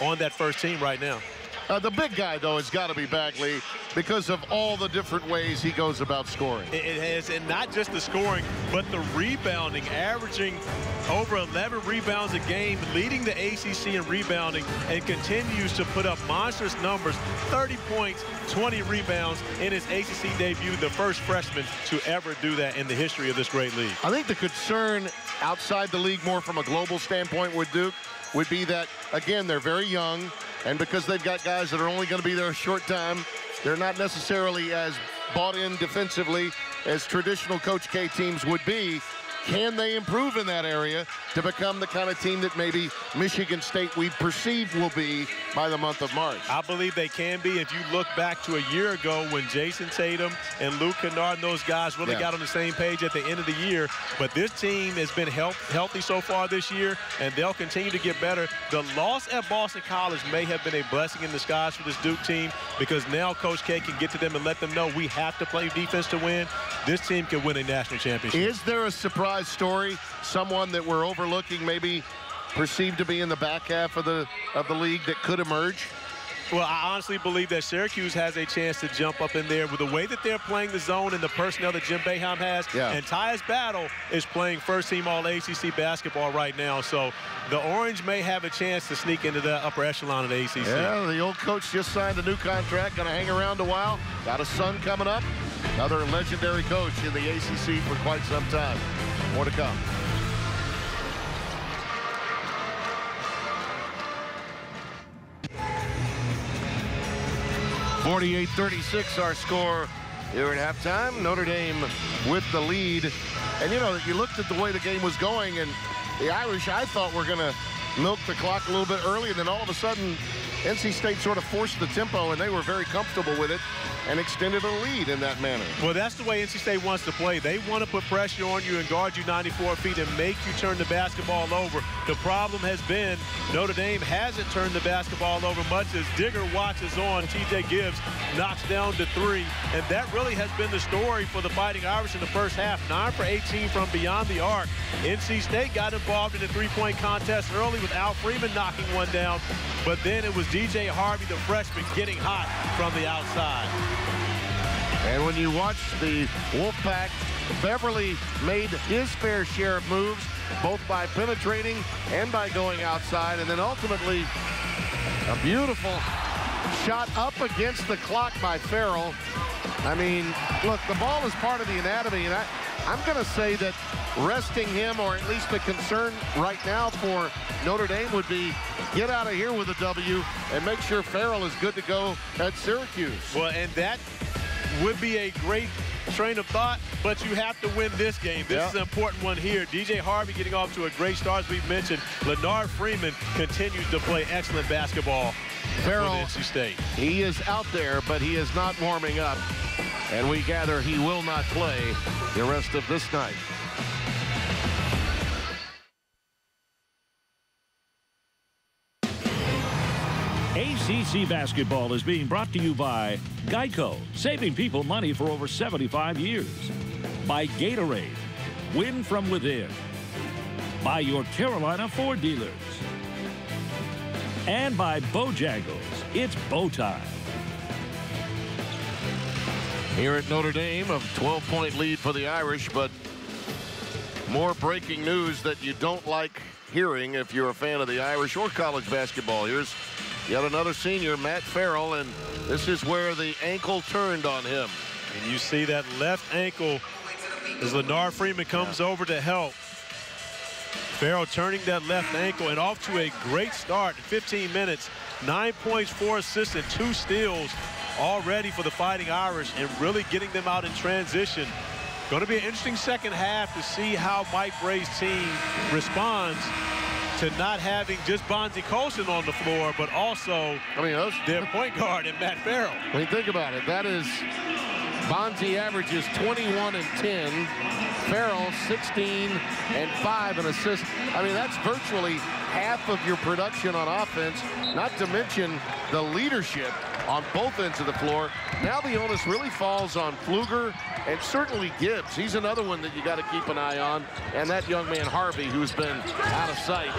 on that first team right now. The big guy, though, has got to be Bagley because of all the different ways he goes about scoring. It has, and not just the scoring, but the rebounding, averaging over 11 rebounds a game, leading the ACC in rebounding, and continues to put up monstrous numbers, 30 points, 20 rebounds in his ACC debut, the first freshman to ever do that in the history of this great league. I think the concern outside the league, more from a global standpoint with Duke, would be that, again, they're very young, and because they've got guys that are only going to be there a short time, they're not necessarily as bought in defensively as traditional Coach K teams would be. Can they improve in that area to become the kind of team that maybe Michigan State we perceive will be by the month of March? I believe they can be. If you look back to a year ago when Jason Tatum and Luke Kennard and those guys really got on the same page at the end of the year. But this team has been healthy so far this year, and they'll continue to get better. The loss at Boston College may have been a blessing in disguise for this Duke team, because now Coach K can get to them and let them know we have to play defense to win. This team can win a national championship. Is there a surprise story, someone that we're overlooking, maybe perceived to be in the back half of the league, that could emerge? Well, I honestly believe that Syracuse has a chance to jump up in there with the way that they're playing the zone and the personnel that Jim Boeheim has. Yeah. And Tyus Battle is playing first-team All-ACC basketball right now. So the Orange may have a chance to sneak into the upper echelon of the ACC. Yeah, the old coach just signed a new contract, going to hang around a while. Got a son coming up. Another legendary coach in the ACC for quite some time. More to come. 48-36 our score here at halftime. Notre Dame with the lead. And, you know, you looked at the way the game was going, and the Irish, I thought, were going to milk the clock a little bit early, and then all of a sudden, NC State sort of forced the tempo, and they were very comfortable with it and extended a lead in that manner. Well, that's the way NC State wants to play. They want to put pressure on you and guard you 94 feet and make you turn the basketball over. The problem has been Notre Dame hasn't turned the basketball over much as Digger watches on. TJ Gibbs knocks down to 3, and that really has been the story for the Fighting Irish in the first half. 9 for 18 from beyond the arc. NC State got involved in the three-point contest early with Al Freeman knocking one down, but then it was DJ Harvey, the freshman, getting hot from the outside. And when you watch the Wolfpack, Beverly made his fair share of moves, both by penetrating and by going outside, and then ultimately a beautiful shot up against the clock by Farrell. I mean, look, the ball is part of the anatomy, and I'm going to say that resting him, or at least the concern right now for Notre Dame, would be get out of here with a W and make sure Farrell is good to go at Syracuse. Well, and that would be a great train of thought, but you have to win this game. This is an important one here. DJ Harvey getting off to a great start, as we've mentioned. Leonard Freeman continues to play excellent basketball. Farrell, NC State. He is out there, but he is not warming up. And we gather he will not play the rest of this night. ACC basketball is being brought to you by Geico, saving people money for over 75 years. By Gatorade, win from within. By your Carolina Ford dealers. And by Bojangles, it's bow time. Here at Notre Dame, a 12-point lead for the Irish, but more breaking news that you don't like hearing if you're a fan of the Irish or college basketball. Here's yet another senior, Matt Farrell, and this is where the ankle turned on him. And you see that left ankle as Leonard Freeman comes over to help. Farrell turning that left ankle and off to a great start in 15 minutes. 9 points, 4 assists, and 2 steals already for the Fighting Irish, and really getting them out in transition. Going to be an interesting second half to see how Mike Bray's team responds to not having just Bonzi Colson on the floor, but also their point guard and Matt Farrell. I mean, think about it. That is, Bonzi averages 21 and 10. Farrell 16 and 5 in assists. I mean, that's virtually half of your production on offense, not to mention the leadership on both ends of the floor. Now the onus really falls on Pfluger and certainly Gibbs. He's another one that you got to keep an eye on. And that young man Harvey, who's been out of sight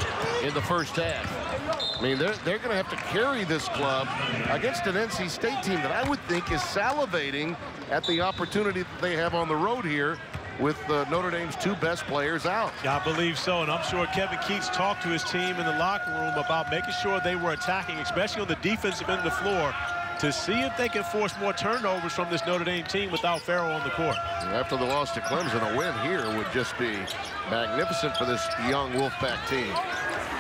in the first half. I mean, they're going to have to carry this club against an NC State team that I would think is salivating at the opportunity that they have on the road here with Notre Dame's 2 best players out. Yeah, I believe so, and I'm sure Kevin Keats talked to his team in the locker room about making sure they were attacking, especially on the defensive end of the floor, to see if they can force more turnovers from this Notre Dame team without Farrell on the court. After the loss to Clemson, a win here would just be magnificent for this young Wolfpack team.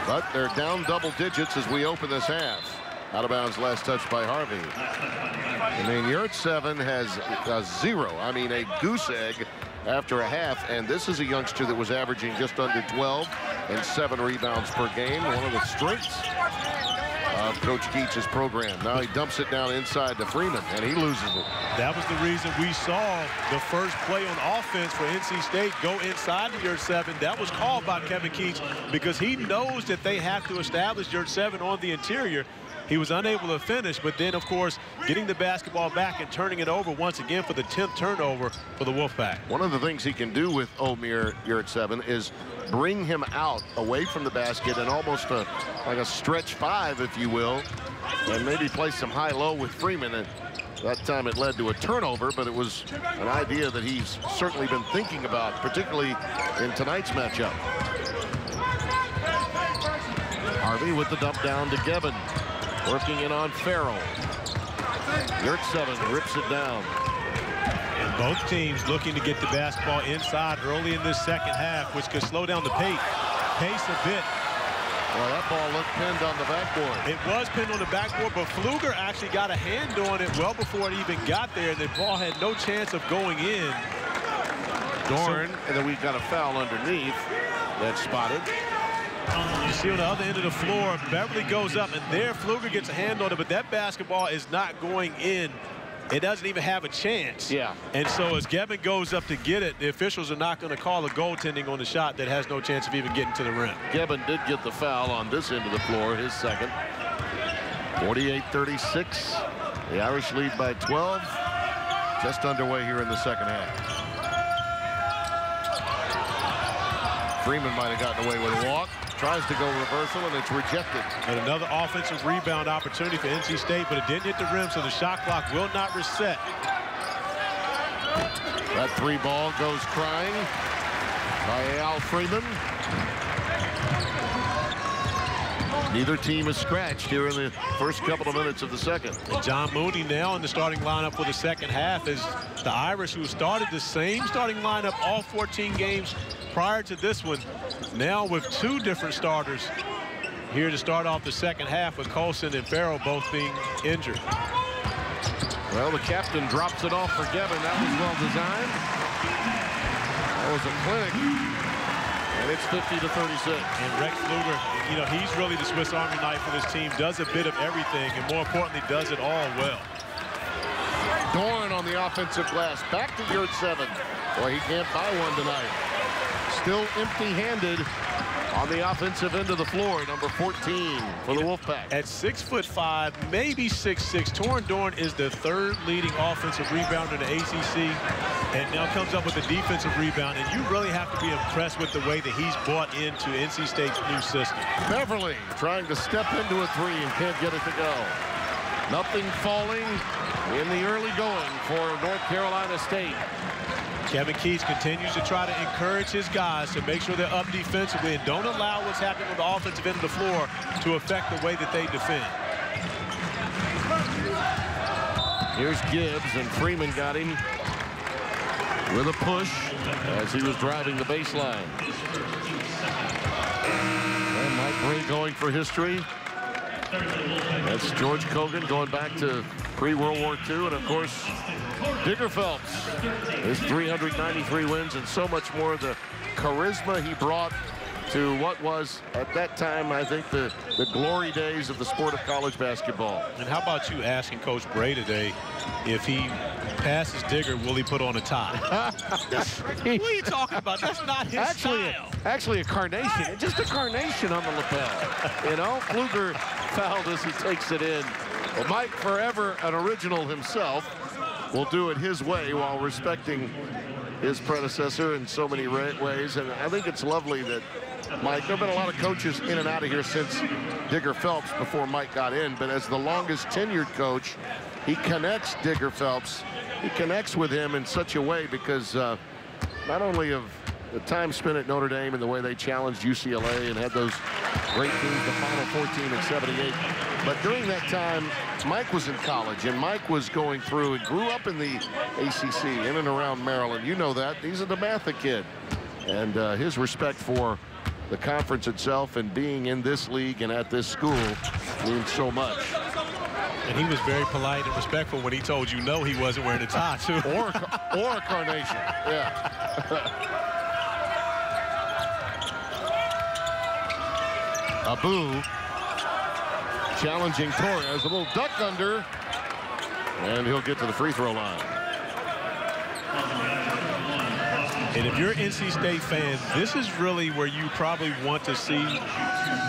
But they're down double digits as we open this half. Out of bounds, last touch by Harvey. I mean, Yurt 7 has a 0. I mean, a goose egg after a half, and this is a youngster that was averaging just under 12 and 7 rebounds per game. One of the strengths of Coach Keats' program. Now he dumps it down inside to Freeman, and he loses it. That was the reason we saw the first play on offense for NC State go inside the Yurt 7. That was called by Kevin Keats because he knows that they have to establish Yurt 7 on the interior. He was unable to finish, but then, of course, getting the basketball back and turning it over once again for the 10th turnover for the Wolfpack. One of the things he can do with Omer Yurtseven is bring him out away from the basket and almost like a stretch 5, if you will, and maybe play some high-low with Freeman. And that time it led to a turnover, but it was an idea that he's certainly been thinking about, particularly in tonight's matchup. Harvey with the dump down to Gevin. Working in on Farrell. Yurtseven rips it down. And both teams looking to get the basketball inside early in this second half, which could slow down the pace a bit. Well, that ball looked pinned on the backboard. It was pinned on the backboard, but Pfluger actually got a hand on it well before it even got there. The ball had no chance of going in. Dorn, and then we've got a foul underneath. That's spotted. You see on the other end of the floor, Beverly goes up, and there Pfluger gets a hand on it, but that basketball is not going in. It doesn't even have a chance. Yeah. And so as Gevin goes up to get it, the officials are not going to call a goaltending on the shot that has no chance of even getting to the rim. Gevin did get the foul on this end of the floor, his second. 48-36. The Irish lead by 12. Just underway here in the second half. Freeman might have gotten away with a walk. Tries to go reversal, and it's rejected. And another offensive rebound opportunity for NC State, but it didn't hit the rim, so the shot clock will not reset. That 3 ball goes crying by Al Freeman. Neither team is scratched here in the first couple of minutes of the second. And John Mooney now in the starting lineup for the second half is the Irish, who started the same starting lineup all 14 games prior to this one, now with 2 different starters here to start off the second half, with Colson and Farrell both being injured. Well, the captain drops it off for Gevin. That was well designed. That was a clinic, and it's 50-36. And Rex Pfluger, you know, he's really the Swiss Army knife for this team, does a bit of everything, and more importantly, does it all well. Dorn on the offensive glass. Back to Yurtseven. Boy, he can't buy one tonight. Still empty-handed on the offensive end of the floor, number 14 for the Wolfpack. At 6'5", maybe 6'6", Torin Dorn is the 3rd leading offensive rebounder in the ACC, and now comes up with a defensive rebound, and you really have to be impressed with the way that he's bought into NC State's new system. Beverly trying to step into a 3 and can't get it to go. Nothing falling in the early going for North Carolina State. Kevin Keats continues to try to encourage his guys to make sure they're up defensively and don't allow what's happening on the offensive end of the floor to affect the way that they defend. Here's Gibbs, and Freeman got him with a push as he was driving the baseline. And Mike Ray going for history. That's George Kogan going back to pre-World War II, and of course Digger Phelps, his 393 wins, and so much more. The charisma he brought to what was, at that time, I think, the glory days of the sport of college basketball. And how about you asking Coach Bray today if he passes Digger, will he put on a tie? What are you talking about? That's not his style. Actually, a carnation. Just a carnation on the lapel. You know, Pfluger fouled as he takes it in. Well, Mike, forever an original himself, will do it his way while respecting his predecessor in so many ways. And I think it's lovely that Mike, there have been a lot of coaches in and out of here since Digger Phelps before Mike got in, but as the longest tenured coach, he connects Digger Phelps. He connects with him in such a way because not only of the time spent at Notre Dame and the way they challenged UCLA and had those great teams, the Final 14 and 78. But during that time, Mike was in college, and Mike was going through and grew up in the ACC, in and around Maryland. You know that. He's a DeMatha kid. And his respect for the conference itself and being in this league and at this school means so much. And he was very polite and respectful when he told you no, he wasn't wearing a tie, too. Or a carnation. Yeah. Abu challenging Torres, a little duck under, and he'll get to the free throw line. And if you're an NC State fan, this is really where you probably want to see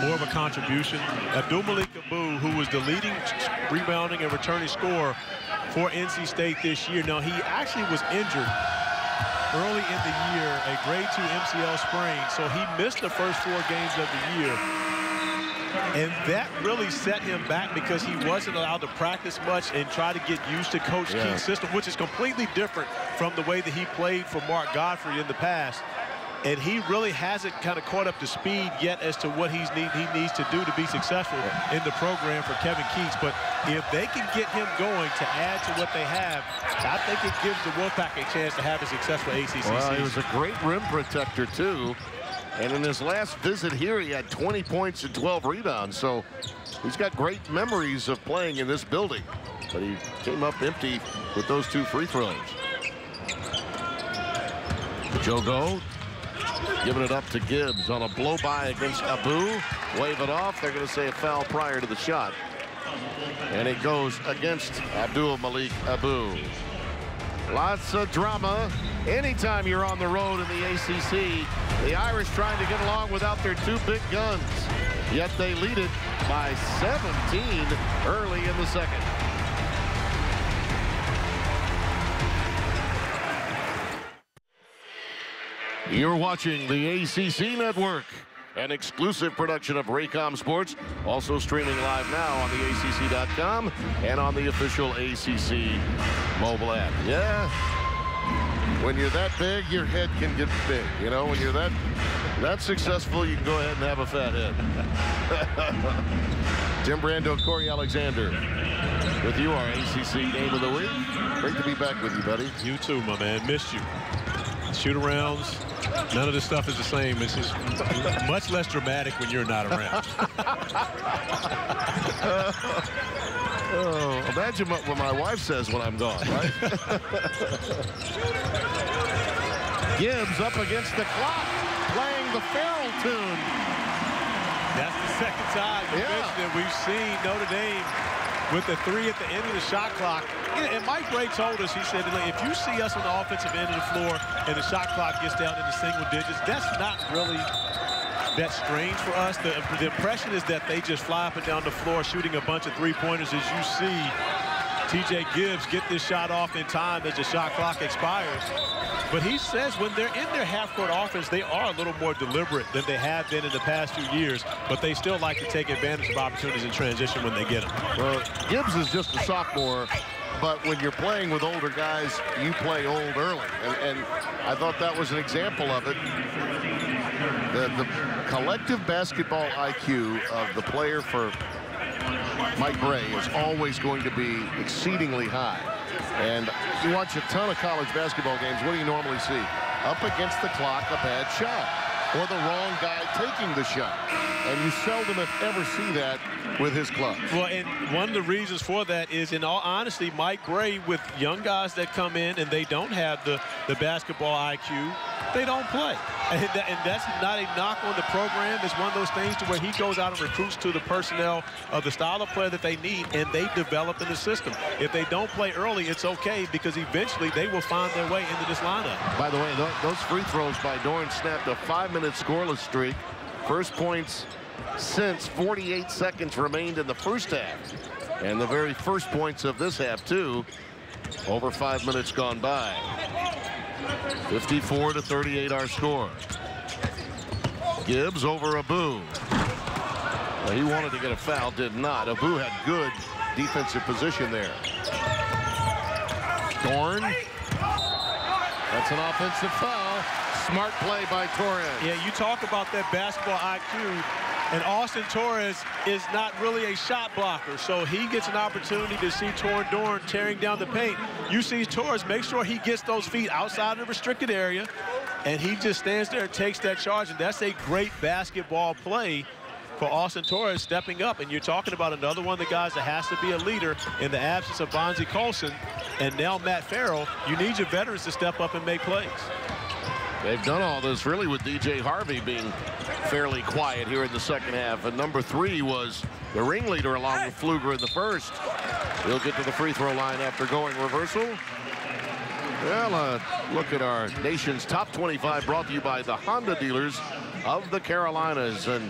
more of a contribution. Abdul-Malik Abu, who was the leading rebounding and returning scorer for NC State this year. Now, he actually was injured early in the year, a grade 2 MCL sprain, so he missed the first 4 games of the year. And that really set him back because he wasn't allowed to practice much and try to get used to Coach Key's system, which is completely different from the way that he played for Mark Godfrey in the past. And he really hasn't kind of caught up to speed yet as to what he needs to do to be successful in the program for Kevin Keats. But if they can get him going to add to what they have, I think it gives the Wolfpack a chance to have a successful ACC season. Well, he was a great rim protector, too. And in his last visit here, he had 20 points and 12 rebounds. So he's got great memories of playing in this building. But he came up empty with those 2 free throws. Jogo giving it up to Gibbs on a blow-by against Abu. Wave it off. They're going to say a foul prior to the shot. And it goes against Abdul-Malik Abu. Lots of drama. Anytime you're on the road in the ACC, the Irish trying to get along without their 2 big guns. Yet they lead it by 17 early in the second. You're watching the ACC Network, an exclusive production of Raycom Sports, also streaming live now on the ACC.com and on the official ACC mobile app. Yeah, when you're that big, your head can get big. You know, when you're that successful, you can go ahead and have a fat head. Tim Brando, Corey Alexander, with you, our ACC Game of the Week. Great to be back with you, buddy. You too, my man. Missed you. Shoot-arounds. None of this stuff is the same. It's just much less dramatic when you're not around. Oh, imagine what my wife says when I'm gone, right? Gibbs up against the clock, playing the Farrell tune. That's the second time you mentioned it. We've seen Notre Dame with the 3 at the end of the shot clock. And Mike Bray told us, he said, if you see us on the offensive end of the floor and the shot clock gets down into single digits, that's not really that strange for us. The impression is that they just fly up and down the floor shooting a bunch of 3-pointers. As you see TJ Gibbs get this shot off in time as the shot clock expires. But he says when they're in their half-court offense, they are a little more deliberate than they have been in the past few years, but they still like to take advantage of opportunities in transition when they get them. Well, Gibbs is just a sophomore, but when you're playing with older guys, you play old early. And I thought that was an example of it. The collective basketball IQ of the player for Mike Bray is always going to be exceedingly high. And you watch a ton of college basketball games, what do you normally see? Up against the clock, a bad shot, or the wrong guy taking the shot. And you seldom, if ever, see that with his club. Well, and one of the reasons for that is, in all honesty, Mike Bray, with young guys that come in and they don't have the basketball IQ, they don't play. And that's not a knock on the program. It's one of those things to where he goes out and recruits to the personnel of the style of player that they need, and they develop in the system. If they don't play early, it's okay, because eventually they will find their way into this lineup. By the way, those free throws by Dorn snapped a 5-minute scoreless streak. First points since 48 seconds remained in the first half. And the very first points of this half, too, over 5 minutes gone by. 54-38 our score. Gibbs over Abu. Well, he wanted to get a foul, did not. Abu had good defensive position there. Dorn. That's an offensive foul. Smart play by Torres. Yeah, you talk about that basketball IQ. And Austin Torres is not really a shot blocker, so he gets an opportunity to see Torren Dorn tearing down the paint. You see Torres, make sure he gets those feet outside the restricted area, and he just stands there and takes that charge, and that's a great basketball play for Austin Torres stepping up. And you're talking about another one of the guys that has to be a leader in the absence of Bonzie Colson and now Matt Farrell. You need your veterans to step up and make plays. They've done all this really with DJ Harvey being fairly quiet here in the second half. And number 3 was the ringleader along with Pfluger in the first. He'll get to the free throw line after going reversal. Well, look at our nation's top 25 brought to you by the Honda dealers of the Carolinas. And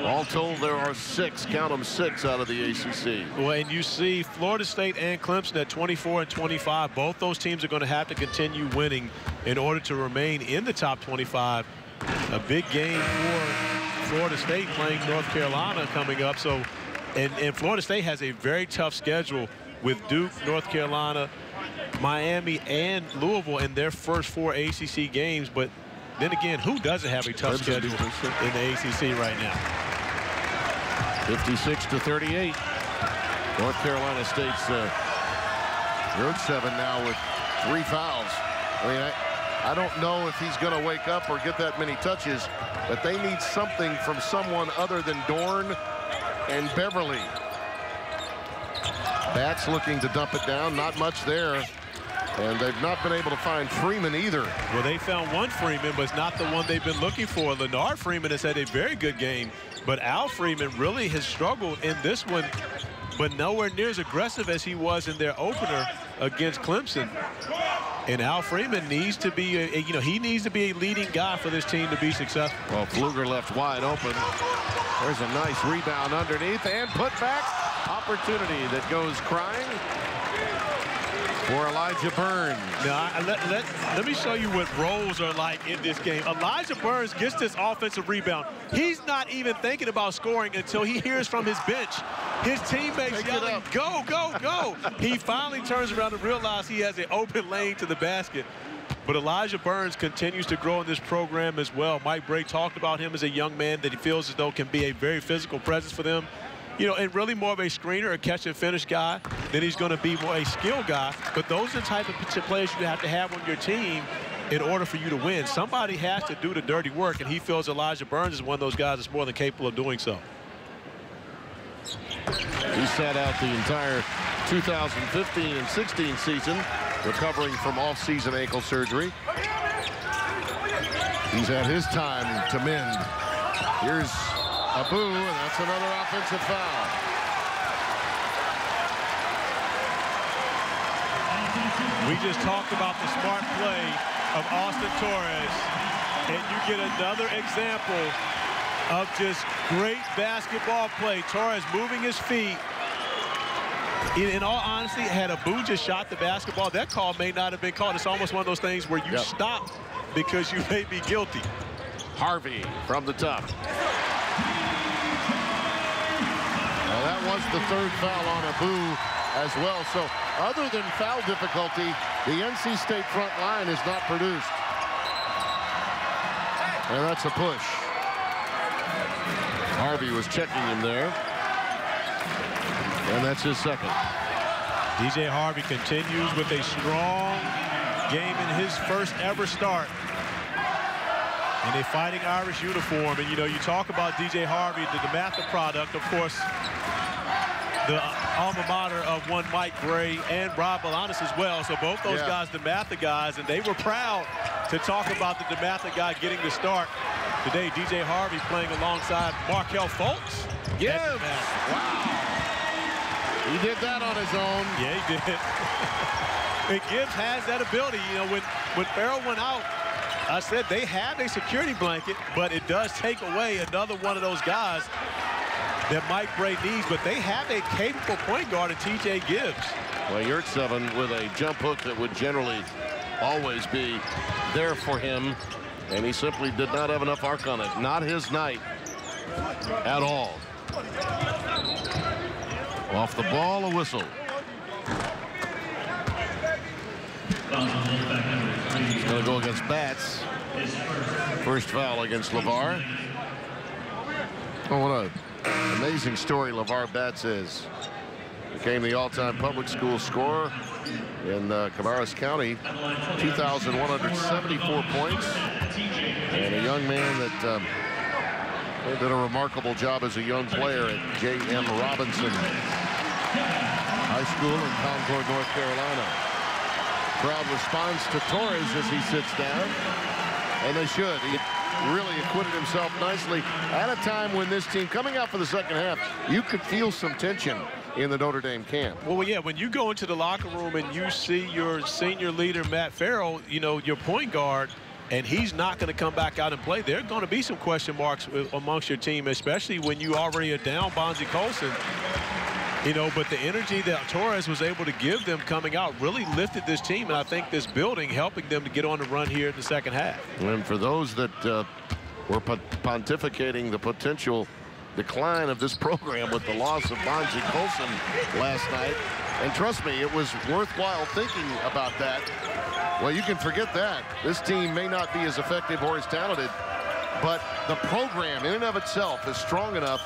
all told, there are 6, count them, 6 out of the ACC. Well, and you see Florida State and Clemson at 24 and 25. Both those teams are going to have to continue winning in order to remain in the top 25. A big game for Florida State playing North Carolina coming up. So, and Florida State has a very tough schedule with Duke, North Carolina, Miami, and Louisville in their first 4 ACC games. But then again, who doesn't have a tough schedule in the ACC right now? 56-38. North Carolina State's road 7 now with 3 fouls. I mean, I don't know if he's going to wake up or get that many touches, but they need something from someone other than Dorn and Beverly. Bats looking to dump it down. Not much there. And they've not been able to find Freeman either. Well, they found one Freeman, but it's not the one they've been looking for. Leonard Freeman has had a very good game, but Al Freeman really has struggled in this one, but nowhere near as aggressive as he was in their opener against Clemson. And Al Freeman needs to be, he needs to be a leading guy for this team to be successful. Well, Pfluger left wide open. There's a nice rebound underneath and put back. Opportunity that goes crying for Elijah Burns. Now, let me show you what roles are like in this game. Elijah Burns gets this offensive rebound. He's not even thinking about scoring until he hears from his bench his teammates yelling, go, go, go. He finally turns around and realizes he has an open lane to the basket. But Elijah Burns continues to grow in this program as well. Mike Bray talked about him as a young man that he feels as though can be a very physical presence for them. And really more of a screener, a catch and finish guy, than he's going to be more a skill guy. But those are the type of players you have to have on your team in order for you to win. Somebody has to do the dirty work, and he feels Elijah Burns is one of those guys that's more than capable of doing so. He sat out the entire 2015 and 16 season, recovering from off-season ankle surgery. He's had his time to mend. Here's Abu, and that's another offensive foul. We just talked about the smart play of Austin Torres, and you get another example of just great basketball play. Torres moving his feet. In all honesty, had Abu just shot the basketball, that call may not have been called. It's almost one of those things where you stop because you may be guilty. Harvey from the top. Well, that was the 3rd foul on Abu as well. So other than foul difficulty, the NC State front line is not produced. And that's a push. Harvey was checking him there. And that's his 2nd. DJ Harvey continues with a strong game in his first ever start in a Fighting Irish uniform. And, you talk about DJ Harvey, the DeMatha product, of course, the alma mater of one Mike Gray and Rob Balanis as well. So both those guys, DeMatha guys, and they were proud to talk about the DeMatha guy getting the start. Today, DJ Harvey playing alongside Markelle Fultz. Gibbs. Wow. He did that on his own. Yeah, he did. And Gibbs has that ability. When Farrell went out, I said they have a security blanket, but it does take away another one of those guys that Mike Bray needs. But they have a capable point guard in TJ Gibbs. Well, Yurtseven with a jump hook that would generally always be there for him. And he simply did not have enough arc on it. Not his night at all. Off the ball, a whistle. He's going to go against Batts. First foul against LeVar. Oh, what an amazing story LeVar Batts is. Became the all-time public school scorer in Cabarrus County. 2,174 points. And a young man that did a remarkable job as a young player at J.M. Robinson High School in Concord, North Carolina. Crowd responds to Torres as he sits down, and they should. He really acquitted himself nicely at a time when this team, coming out for the second half, you could feel some tension in the Notre Dame camp. Well, yeah, when you go into the locker room and you see your senior leader, Matt Farrell, you know, your point guard, and he's not going to come back out and play, there are going to be some question marks amongst your team, especially when you already are down Bonzie Colson. You know, but the energy that Torres was able to give them coming out really lifted this team, and I think this building helping them to get on the run here in the second half. And for those that were pontificating the potential decline of this program with the loss of Bonzie Colson last night, and trust me, it was worthwhile thinking about that. Well, you can forget that. This team may not be as effective or as talented, but the program in and of itself is strong enough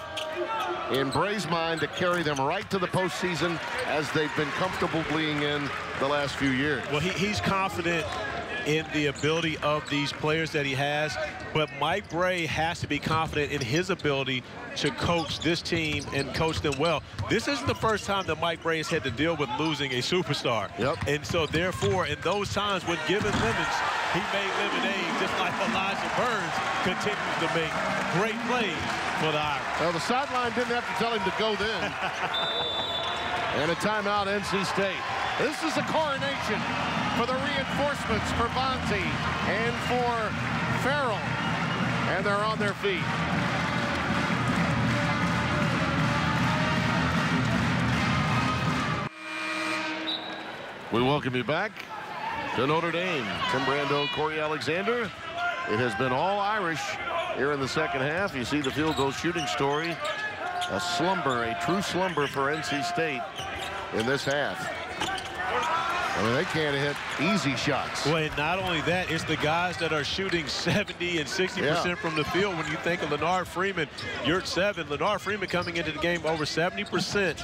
in Bray's mind to carry them right to the postseason as they've been comfortable being in the last few years. Well, he's confident in the ability of these players that he has, but Mike Bray has to be confident in his ability to coach this team and coach them well. This isn't the first time that Mike Bray has had to deal with losing a superstar. Yep. And so therefore, in those times when given limits, he made lemonade, just like Elijah Burns continues to make great plays for the Irish. Well, the sideline didn't have to tell him to go then. And a timeout, NC State. This is a coronation for the reinforcements for Bonzie and for Farrell. And they're on their feet. We welcome you back to Notre Dame. Tim Brando, Corey Alexander. It has been all Irish here in the second half. You see the field goal shooting story. A slumber, a true slumber for NC State in this half. I mean, they can't hit easy shots. Well, and not only that, it's the guys that are shooting 70 and 60% from the field. When you think of Leonard Freeman, Yurt 7, Leonard Freeman coming into the game over 70%.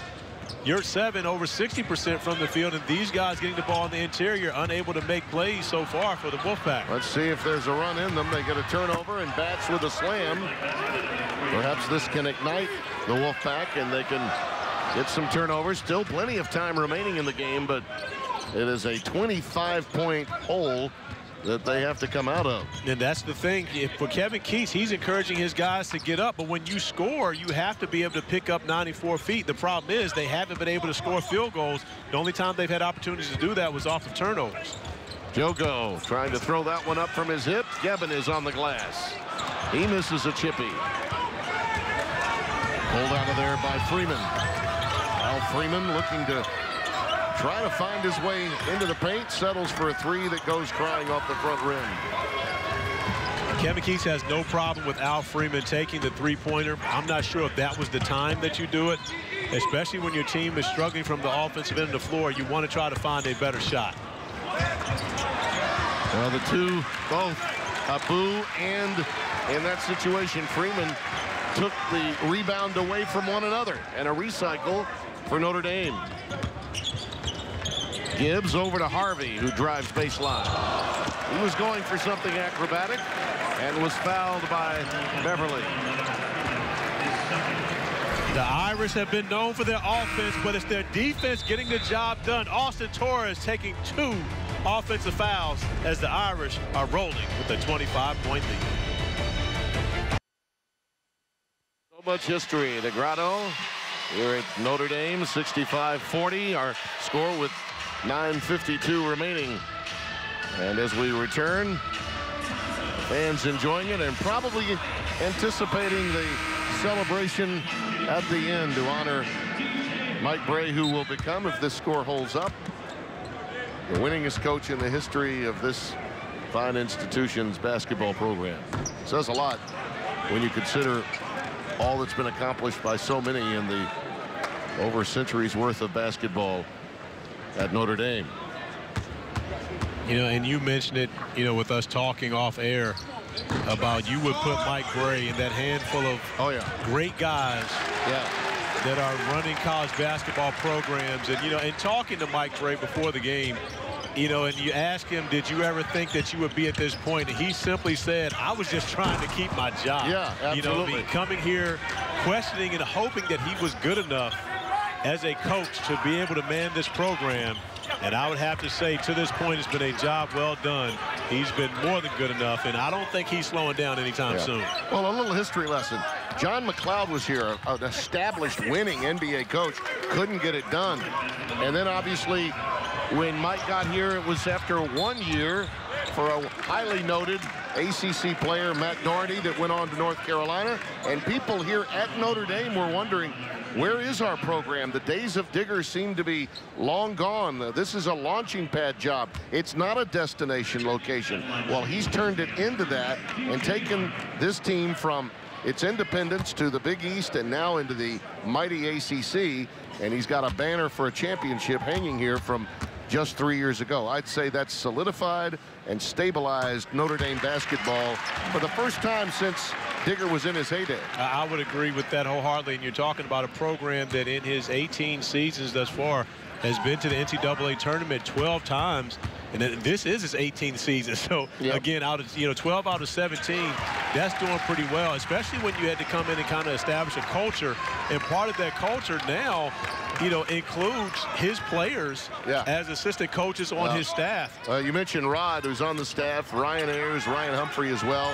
Yurt 7 over 60% from the field, and these guys getting the ball in the interior, unable to make plays so far for the Wolfpack. Let's see if there's a run in them. They get a turnover and bats with a slam. Perhaps this can ignite the Wolfpack and they can get some turnovers. Still plenty of time remaining in the game, but it is a 25-point hole that they have to come out of. And that's the thing. For Kevin Keats, he's encouraging his guys to get up, but when you score, you have to be able to pick up 94 feet. The problem is they haven't been able to score field goals. The only time they've had opportunities to do that was off of turnovers. Jogo trying to throw that one up from his hip. Gebben is on the glass. He misses a chippy. Pulled out of there by Freeman. Al Freeman looking to try to find his way into the paint, settles for a three that goes crying off the front rim. Kevin Keats has no problem with Al Freeman taking the three-pointer. I'm not sure if that was the time that you do it, especially when your team is struggling from the offensive end of the floor. You want to try to find a better shot. Well, the two, both Abu and in that situation, Freeman took the rebound away from one another, and a recycle for Notre Dame. Gibbs over to Harvey, who drives baseline. He was going for something acrobatic and was fouled by Beverly. The Irish have been known for their offense, but it's their defense getting the job done. Austin Torres taking 2 offensive fouls as the Irish are rolling with a 25-point lead. So much history. The Grotto here at Notre Dame, 65-40. Our score with 9:52 remaining. And as we return, fans enjoying it and probably anticipating the celebration at the end to honor Mike Bray, who will become, if this score holds up, the winningest coach in the history of this fine institution's basketball program. It says a lot when you consider all that's been accomplished by so many in the over centuries worth of basketball at Notre Dame. You know, and you mentioned it, you know, with us talking off air about you would put Mike Bray in that handful of great guys that are running college basketball programs. And, you know, and talking to Mike Bray before the game, you know, and you ask him, did you ever think that you would be at this point? And he simply said, I was just trying to keep my job. Yeah, absolutely. You know, coming here, questioning and hoping that he was good enough as a coach to be able to man this program. And I would have to say, to this point, it's been a job well done. He's been more than good enough, and I don't think he's slowing down anytime soon. Well, a little history lesson. John McLeod was here, an established winning NBA coach, couldn't get it done. And then obviously when Mike got here, it was after 1 year for a highly noted ACC player, Matt Doherty, that went on to North Carolina. And people here at Notre Dame were wondering, where is our program? The days of Digger seem to be long gone. This is a launching pad job. It's not a destination location. Well, he's turned it into that and taken this team from its independence to the Big East and now into the mighty ACC. And he's got a banner for a championship hanging here from just 3 years ago. I'd say that's solidified and stabilized Notre Dame basketball for the first time since Digger was in his heyday. I would agree with that wholeheartedly. And you're talking about a program that in his 18 seasons thus far has been to the NCAA tournament 12 times. And this is his 18th season. So, again, out of 12 out of 17, that's doing pretty well, especially when you had to come in and kind of establish a culture. And part of that culture now, includes his players as assistant coaches on his staff. You mentioned Rod, who's on the staff, Ryan Ayers, Ryan Humphrey as well.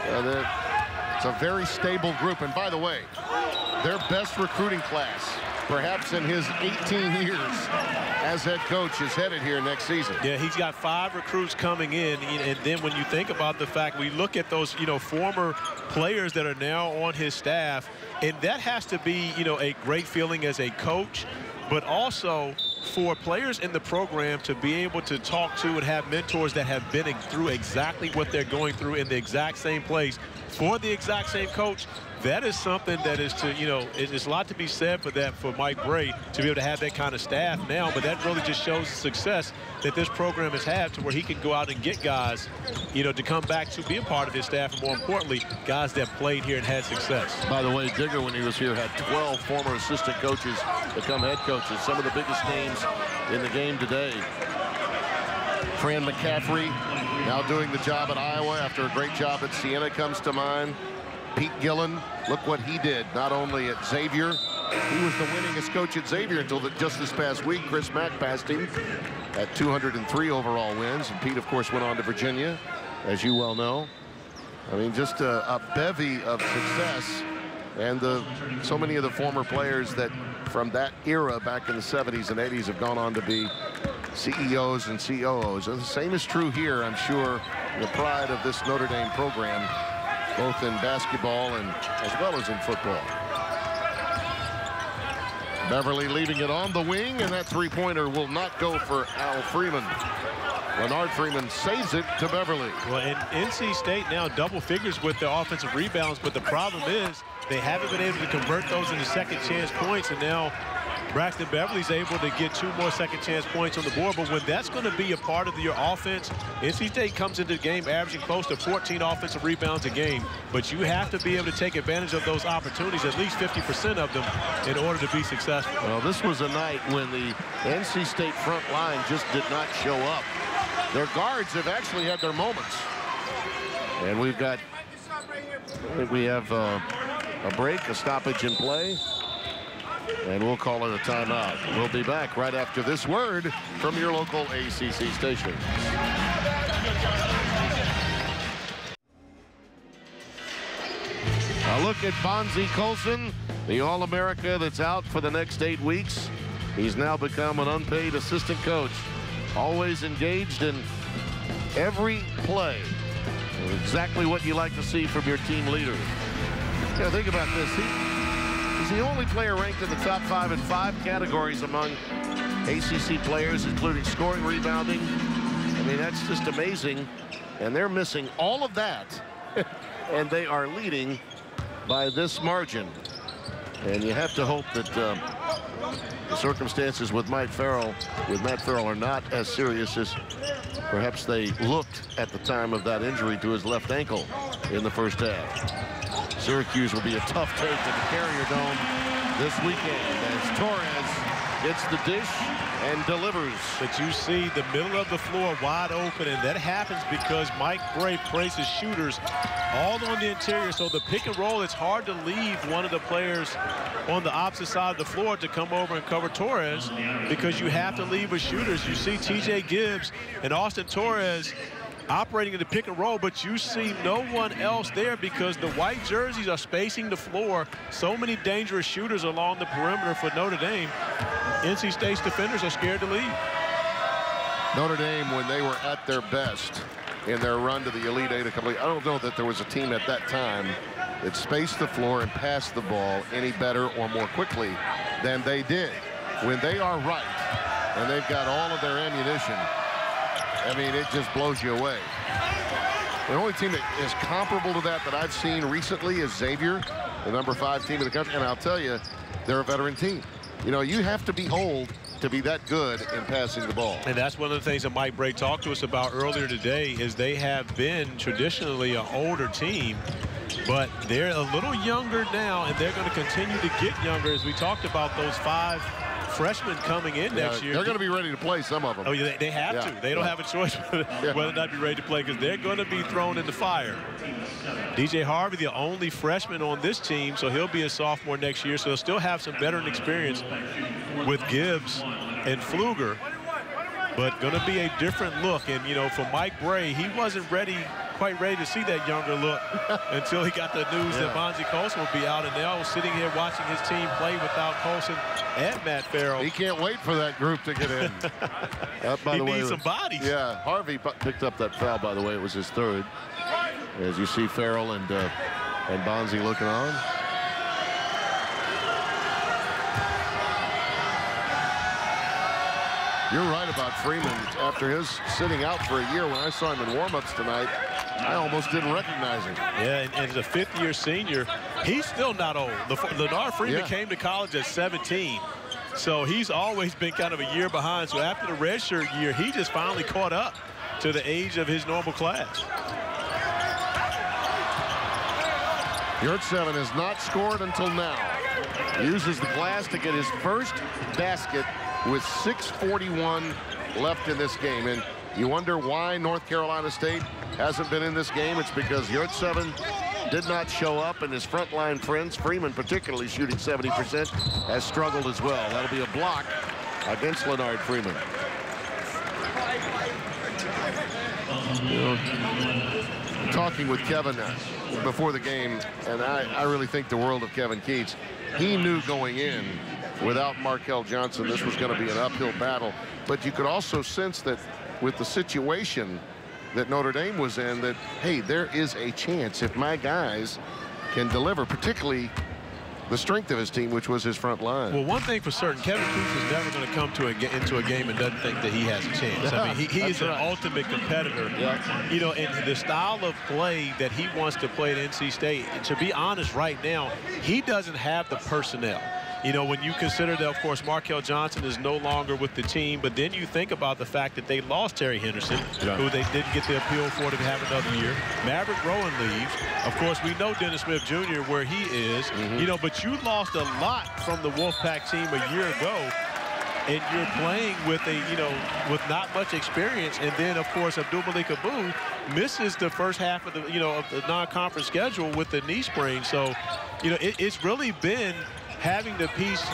It's a very stable group. And by the way, their best recruiting class, perhaps in his 18 years as head coach, is headed here next season. Yeah, he's got 5 recruits coming in. And then when you think about the fact, we look at those, former players that are now on his staff, and that has to be, a great feeling as a coach, but also for players in the program to be able to talk to and have mentors that have been through exactly what they're going through in the exact same place for the exact same coach. That is something that is to, it's a lot to be said for that for Mike Brey to be able to have that kind of staff now, but that really just shows the success that this program has had to where he can go out and get guys, to come back to be a part of his staff, and more importantly, guys that played here and had success. By the way, Digger, when he was here, had 12 former assistant coaches become head coaches, some of the biggest names in the game today. Fran McCaffrey now doing the job at Iowa after a great job at Siena comes to mind. Pete Gillen, look what he did, not only at Xavier. He was the winningest coach at Xavier until just this past week. Chris Mack passed him at 203 overall wins. And Pete, of course, went on to Virginia, as you well know. I mean, just a bevy of success. And so many of the former players that from that era back in the 70s and 80s have gone on to be CEOs and COOs. And the same is true here, I'm sure, the pride of this Notre Dame program, both in basketball and as well as in football. Beverly leaving it on the wing, and that three-pointer will not go for Al Freeman. Leonard Freeman saves it to Beverly. Well, and NC State now double figures with the offensive rebounds, but the problem is they haven't been able to convert those into second chance points, and now Braxton Beverly's able to get 2 more second chance points on the board. But when that's going to be a part of your offense, NC State comes into the game averaging close to 14 offensive rebounds a game. But you have to be able to take advantage of those opportunities, at least 50% of them, in order to be successful. Well, this was a night when the NC State front line just did not show up. Their guards have actually had their moments. And we've got, we have a break, a stoppage in play. And we'll call it a timeout. We'll be back right after this word from your local ACC station. A look at Bonzie Colson, the All-America that's out for the next 8 weeks. He's now become an unpaid assistant coach, always engaged in every play. Exactly what you like to see from your team leader. Yeah, think about this. He's the only player ranked in the top 5 in 5 categories among ACC players, including scoring, rebounding. I mean, that's just amazing. And they're missing all of that. And they are leading by this margin. And you have to hope that the circumstances with Matt Farrell are not as serious as perhaps they looked at the time of that injury to his left ankle in the first half. Syracuse will be a tough take at the Carrier Dome this weekend as Torres gets the dish and delivers. But you see the middle of the floor wide open, and that happens because Mike Brey places shooters all on the interior. So the pick and roll, it's hard to leave one of the players on the opposite side of the floor to come over and cover Torres because you have to leave with shooters. You see TJ Gibbs and Austin Torres operating in the pick and roll, but you see no one else there because the white jerseys are spacing the floor. So many dangerous shooters along the perimeter for Notre Dame. NC State's defenders are scared to leave. Notre Dame, when they were at their best in their run to the Elite Eight a couple of, I don't know that there was a team at that time that spaced the floor and passed the ball any better or more quickly than they did. When they are right and they've got all of their ammunition, I mean, it just blows you away. The only team that is comparable to that I've seen recently is Xavier, the #5 team in the country. And I'll tell you, they're a veteran team. You know, you have to be old to be that good in passing the ball. And that's one of the things that Mike Bray talked to us about earlier today is they have been traditionally an older team, but they're a little younger now, and they're going to continue to get younger as we talked about those 5 freshmen coming in next year. They're going to be ready to play, some of them. Oh, yeah, they have to. They don't have a choice whether or not be ready to play because they're going to be thrown in the fire. DJ Harvey, the only freshman on this team, so he'll be a sophomore next year, so he'll still have some veteran experience with Gibbs and Pfluger, but going to be a different look. And, you know, for Mike Bray, he wasn't quite ready to see that younger look until he got the news that Bonzie Colson will be out, and now sitting here watching his team play without Colson and Matt Farrell. He can't wait for that group to get in. He needs some bodies. Yeah, Harvey picked up that foul, by the way. It was his 3rd. As you see Farrell and Bonzie looking on. You're right about Freeman. After his sitting out for a year, when I saw him in warm-ups tonight, I almost didn't recognize him. Yeah, and as a 5th-year senior, he's still not old. Leonard Freeman came to college at 17, so he's always been kind of a year behind. So after the redshirt year, he just finally caught up to the age of his normal class. Yurtseven has not scored until now. Uses the glass to get his first basket with 6:41 left in this game. And you wonder why North Carolina State hasn't been in this game. It's because Yurtseven did not show up, and his frontline friends, Freeman particularly shooting 70%, has struggled as well. That'll be a block against Leonard Freeman. You know, talking with Kevin before the game, and I really think the world of Kevin Keats. He knew going in, without Markel Johnson, this was going to be an uphill battle. But you could also sense that with the situation that Notre Dame was in, that, hey, there is a chance if my guys can deliver, particularly the strength of his team, which was his front line. Well, one thing for certain, Kevin Keats is never going to come into a game and doesn't think that he has a chance. I mean, he is an ultimate competitor. Yeah. You know, and the style of play that he wants to play at NC State, to be honest right now, he doesn't have the personnel. You know, when you consider that, of course, Markel Johnson is no longer with the team, but then you think about the fact that they lost Terry Henderson, who they didn't get the appeal for to have another year. Maverick Rowan leaves. Of course, we know Dennis Smith Jr. where he is. You know, but you lost a lot from the Wolfpack team a year ago, and you're playing with with not much experience. And then, of course, Abdul-Malik Abu misses the first half of the, of the non-conference schedule with the knee sprain. So, it's really been having to piece,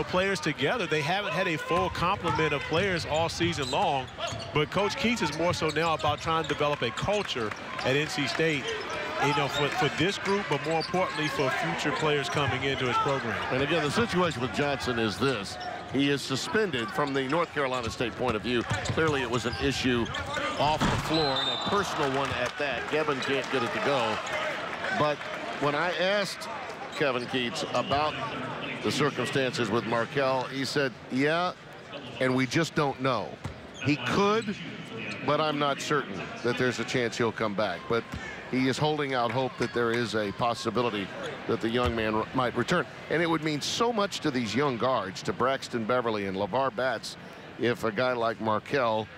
players together. They haven't had a full complement of players all season long, but Coach Keats is more so now about trying to develop a culture at NC State, for this group, but more importantly for future players coming into his program. And again, the situation with Johnson is this. He is suspended from the North Carolina State point of view. Clearly it was an issue off the floor, and a personal one at that. Kevin can't get it to go. But when I asked Kevin Keats about the circumstances with Markel, he said, yeah, and we just don't know. He could, but I'm not certain that there's a chance he'll come back. But he is holding out hope that there is a possibility that the young man might return. And it would mean so much to these young guards, to Braxton Beverly and LeVar Batts, if a guy like Markel,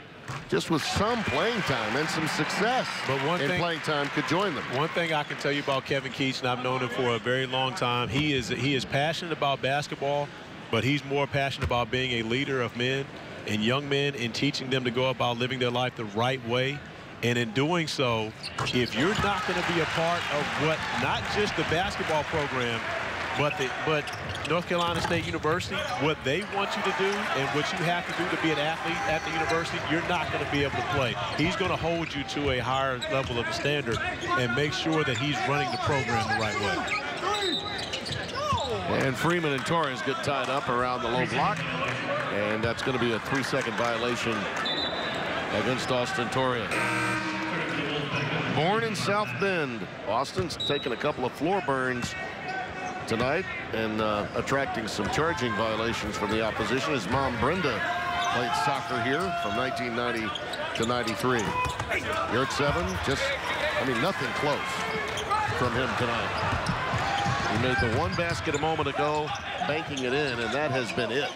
just with some playing time and some success in playing time, could join them. One thing I can tell you about Kevin Keats, and I've known him for a very long time, he is passionate about basketball, but he's more passionate about being a leader of men and young men and teaching them to go about living their life the right way. And in doing so, if you're not going to be a part of what, not just the basketball program, But North Carolina State University, what they want you to do and what you have to do to be an athlete at the university, you're not going to be able to play. He's going to hold you to a higher level of the standard and make sure that he's running the program the right way. And Freeman and Torres get tied up around the low block. And that's going to be a 3-second violation against Austin Torres. Born in South Bend, Austin's taken a couple of floor burns tonight and attracting some charging violations from the opposition. His mom, Brenda, played soccer here from 1990 to 93. You're at 7, nothing close from him tonight. He made the one basket a moment ago, banking it in, and that has been it.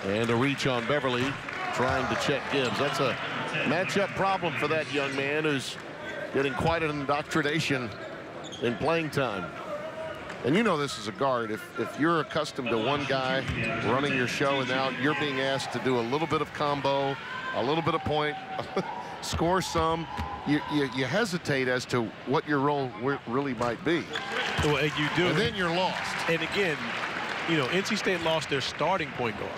And a reach on Beverly, trying to check Gibbs. That's a matchup problem for that young man who's getting quite an indoctrination in playing time. And you know this is a guard. If you're accustomed to one guy running your show and now you're being asked to do a little bit of combo, a little bit of point, score some, you hesitate as to what your role really might be. Well, and you do. And then you're lost. And again, NC State lost their starting point guard.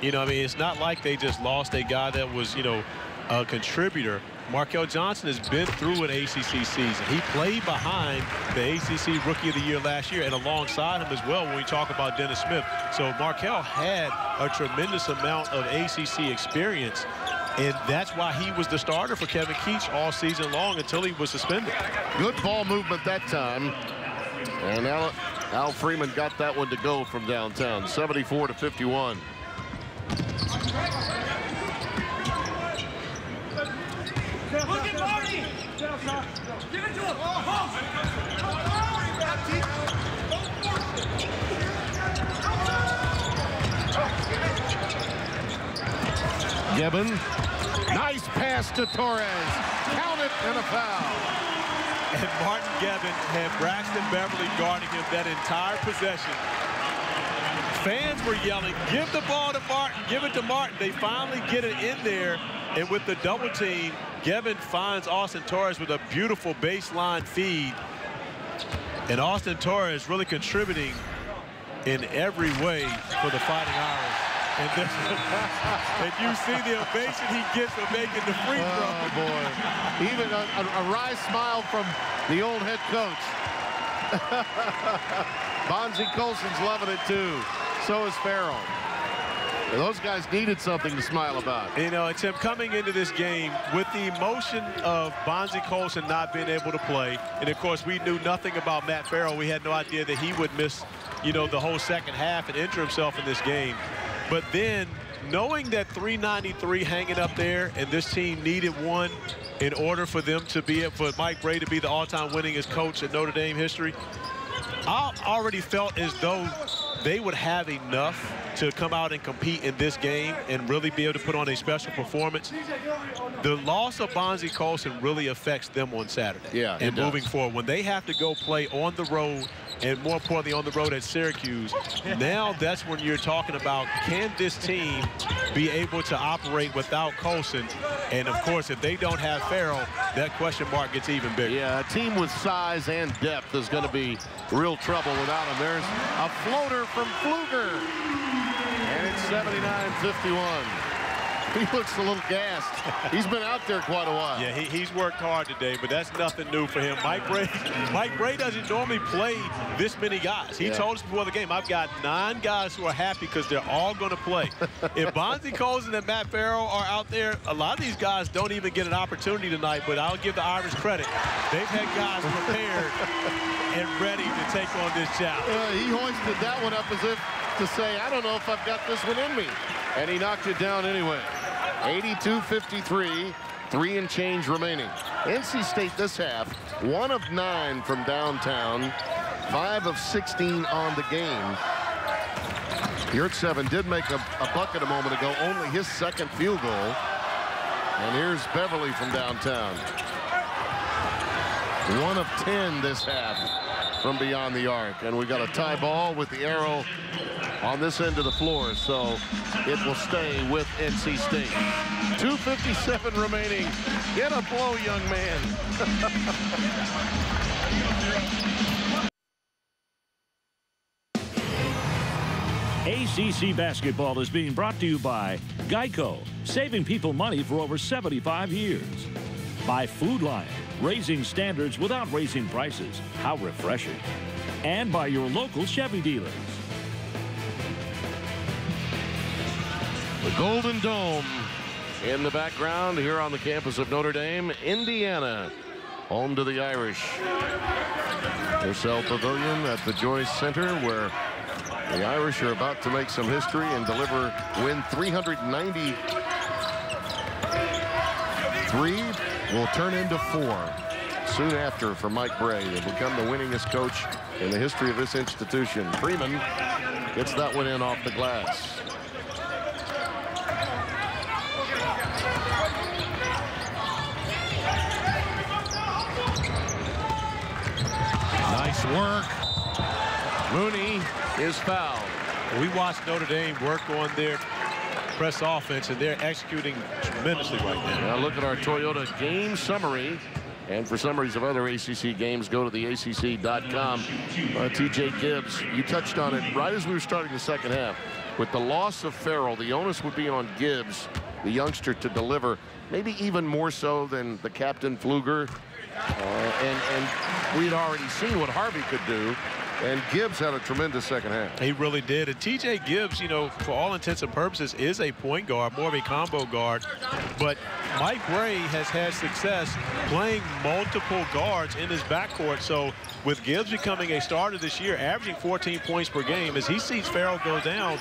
It's not like they just lost a guy that was, a contributor. Markel Johnson has been through an ACC season. He played behind the ACC Rookie of the Year last year and alongside him as well when we talk about Dennis Smith. So Markel had a tremendous amount of ACC experience, and that's why he was the starter for Kevin Keach all season long until he was suspended. Good ball movement that time. And Al Freeman got that one to go from downtown, 74-51. Look at Marty! Give it to him! Gibbon, nice pass to Torres. Count it and a foul. And Martin Gibbon had Braxton Beverly guarding him that entire possession. Fans were yelling, give the ball to Martin, give it to Martin. They finally get it in there, and with the double team, Gibbon finds Austin Torres with a beautiful baseline feed. And Austin Torres really contributing in every way for the Fighting Irish. And you see the ovation he gets for making the free throw. Oh, boy. Even a wry smile from the old head coach. Bonzie Colson's loving it, too. So is Farrell. Those guys needed something to smile about. Tim, coming into this game with the emotion of Bonzie Colson not being able to play, and of course we knew nothing about Matt Farrell. We had no idea that he would miss, the whole second half and injure himself in this game. But then knowing that 393 hanging up there, and this team needed one in order for them to be, for Mike Brey to be the all-time winningest coach in Notre Dame history, I already felt as though they would have enough to come out and compete in this game and really be able to put on a special performance. The loss of Bonzie Colson really affects them on Saturday. Yeah, and moving forward, when they have to go play on the road, and more importantly on the road at Syracuse, now that's when you're talking about, can this team be able to operate without Colson? And of course, if they don't have Farrell, that question mark gets even bigger. Yeah, a team with size and depth is going to be real trouble without him. There's a floater from Pfluger. And it's 79-51. He looks a little gassed. He's been out there quite a while. Yeah, he's worked hard today, but that's nothing new for him. Mike Brey doesn't normally play this many guys. He told us before the game, I've got 9 guys who are happy because they're all going to play. If Bonzie Colson and Matt Farrell are out there, a lot of these guys don't even get an opportunity tonight, but I'll give the Irish credit. They've had guys prepared and ready to take on this challenge. He hoisted that one up as if to say, I don't know if I've got this one in me. And he knocked it down anyway. 82-53, 3 and change remaining. NC State this half, 1 of 9 from downtown, 5 of 16 on the game. Yurtseven did make a bucket a moment ago, only his second field goal. And here's Beverly from downtown. 1 of 10 this half from beyond the arc. And we got a tie ball with the arrow on this end of the floor, so it will stay with NC State. 2:57 remaining. Get a blow, young man. ACC basketball is being brought to you by Geico, saving people money for over 75 years. By Food Lion, raising standards without raising prices. How refreshing. And by your local Chevy dealers. The Golden Dome in the background here on the campus of Notre Dame, Indiana, home to the Irish. Purcell Pavilion at the Joyce Center, where the Irish are about to make some history and win 393 will turn into 4 soon after for Mike Bray. He'll become the winningest coach in the history of this institution. Freeman gets that one in off the glass. Nice work. Mooney is fouled. We watched Notre Dame work on their press offense, and they're executing tremendously right now. Now look at our Toyota game summary. And for summaries of other ACC games, go to the ACC.com. TJ Gibbs, you touched on it right as we were starting the second half. With the loss of Farrell, the onus would be on Gibbs, the youngster, to deliver, maybe even more so than the captain Pfluger. And we'd already seen what Harvey could do. And Gibbs had a tremendous second half. He really did. And TJ Gibbs, you know, for all intents and purposes, is a point guard, more of a combo guard. But Mike Bray has had success playing multiple guards in his backcourt. So with Gibbs becoming a starter this year, averaging 14 points per game, as he sees Farrell go down,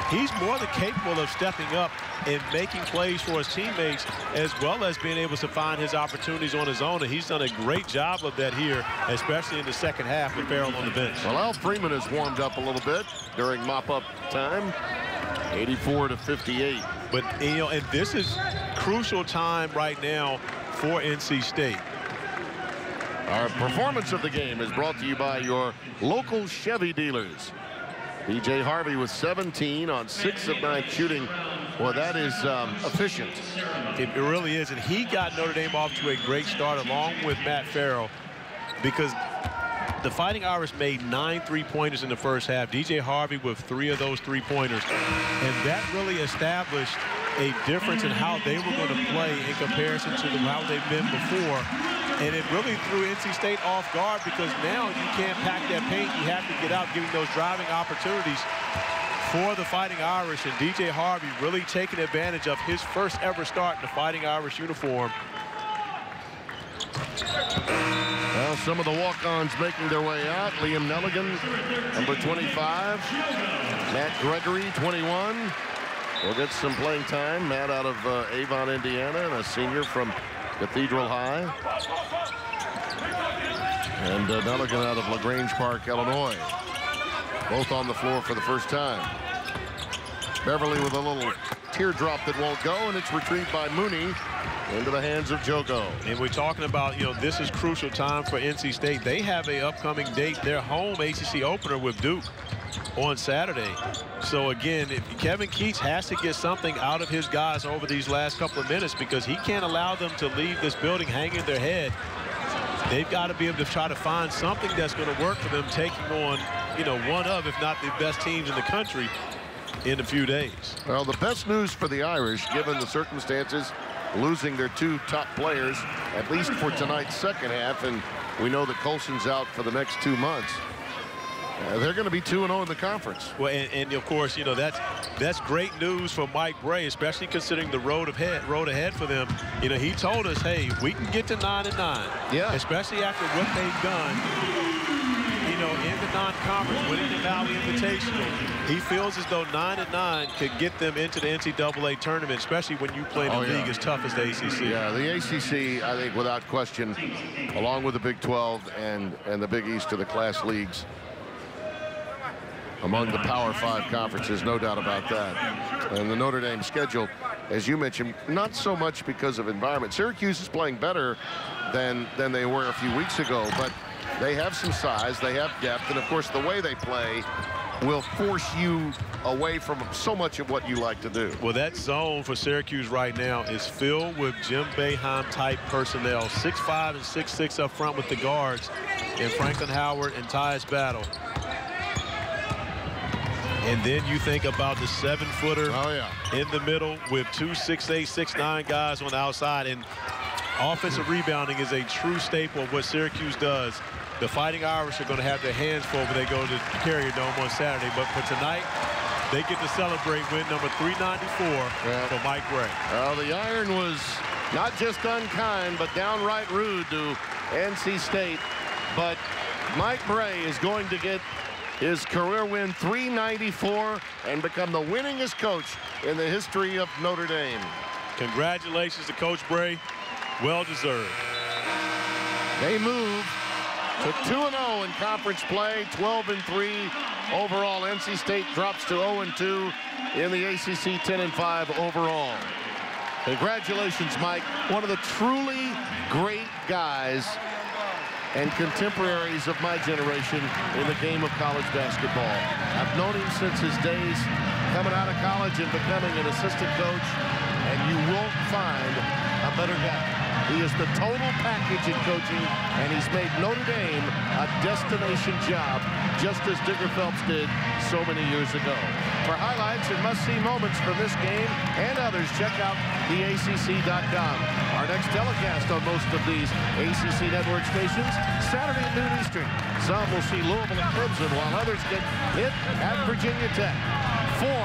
he's more than capable of stepping up and making plays for his teammates, as well as being able to find his opportunities on his own. And he's done a great job of that here, especially in the second half with Farrell on the bench. Well, Al Freeman has warmed up a little bit during mop-up time, 84-58. But, you know, and this is crucial time right now for NC State. Our performance of the game is brought to you by your local Chevy dealers. B.J. Harvey with 17 on 6 of 9 shooting. Well, that is efficient. It really is, and he got Notre Dame off to a great start along with Matt Farrell, because the Fighting Irish made 9 3-pointers in the first half. DJ Harvey with 3 of those 3-pointers. And that really established a difference in how they were going to play in comparison to how they've been before. And it really threw NC State off guard, because now you can't pack that paint. You have to get out, giving those driving opportunities for the Fighting Irish. And DJ Harvey really taking advantage of his first ever start in the Fighting Irish uniform. Well, some of the walk-ons making their way out. Liam Nelligan, number 25. Matt Gregory, 21. Will get some playing time. Matt out of Avon, Indiana, and a senior from Cathedral High. And Nelligan out of LaGrange Park, Illinois. Both on the floor for the first time. Beverly with a little teardrop that won't go, and it's retrieved by Mooney into the hands of Jogo. And we're talking about, you know, this is crucial time for NC State. They have a upcoming date, their home ACC opener with Duke on Saturday. So again, if Kevin Keats has to get something out of his guys over these last couple of minutes, because he can't allow them to leave this building hanging their head. They've got to be able to try to find something that's going to work for them, taking on, you know, one of, if not the best teams in the country in a few days. Well, the best news for the Irish, given the circumstances, losing their 2 top players, at least for tonight's second half, and we know that Colson's out for the next 2 months. They're going to be 2-0 in the conference. Well, and of course, you know, that's great news for Mike Bray, especially considering the road ahead for them. You know, he told us, hey, we can get to 9-9. Yeah. Especially after what they've done, you know, in the non-conference, winning the Valley Invitational. He feels as though 9-9 could get them into the NCAA tournament, especially when you play in a league as tough as the ACC. Yeah, the ACC, I think, without question, along with the Big 12 and the Big East, are the class leagues among the Power 5 conferences, no doubt about that. And the Notre Dame schedule, as you mentioned, not so much because of environment. Syracuse is playing better than they were a few weeks ago, but they have some size, they have depth, and of course the way they play will force you away from so much of what you like to do. Well, that zone for Syracuse right now is filled with Jim Boeheim type personnel, 6'5" and 6'6" up front with the guards, and Franklin Howard and Tyus Battle. And then you think about the 7-footer in the middle with 2 6'8", 6'9" guys on the outside. And offensive rebounding is a true staple of what Syracuse does. The Fighting Irish are going to have their hands full when they go to Carrier Dome on Saturday. But for tonight, they get to celebrate win number 394 for Mike Bray. Well, the iron was not just unkind, but downright rude to NC State. But Mike Bray is going to get his career win 394 and become the winningest coach in the history of Notre Dame. Congratulations to Coach Bray. Well deserved. They move to 2-0 in conference play, 12-3 overall. NC State drops to 0-2 in the ACC, 10-5 overall. Congratulations, Mike. One of the truly great guys and contemporaries of my generation in the game of college basketball. I've known him since his days coming out of college and becoming an assistant coach, and you won't find a better guy. He is the total package in coaching, and he's made Notre Dame a destination job, just as Digger Phelps did so many years ago. For highlights and must-see moments from this game and others, check out theACC.com. Our next telecast on most of these ACC network stations, Saturday at noon Eastern. Some will see Louisville and Clemson, while others get hit at Virginia Tech. For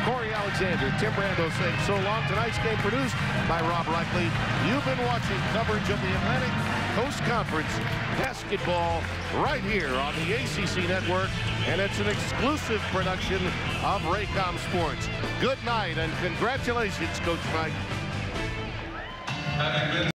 Corey Alexander, Tim Brando saying so long. Tonight's game produced by Rob Reichley. You've been watching coverage of the Atlantic Coast Conference basketball right here on the ACC Network, and it's an exclusive production of Raycom Sports. Good night and congratulations, Coach Mike.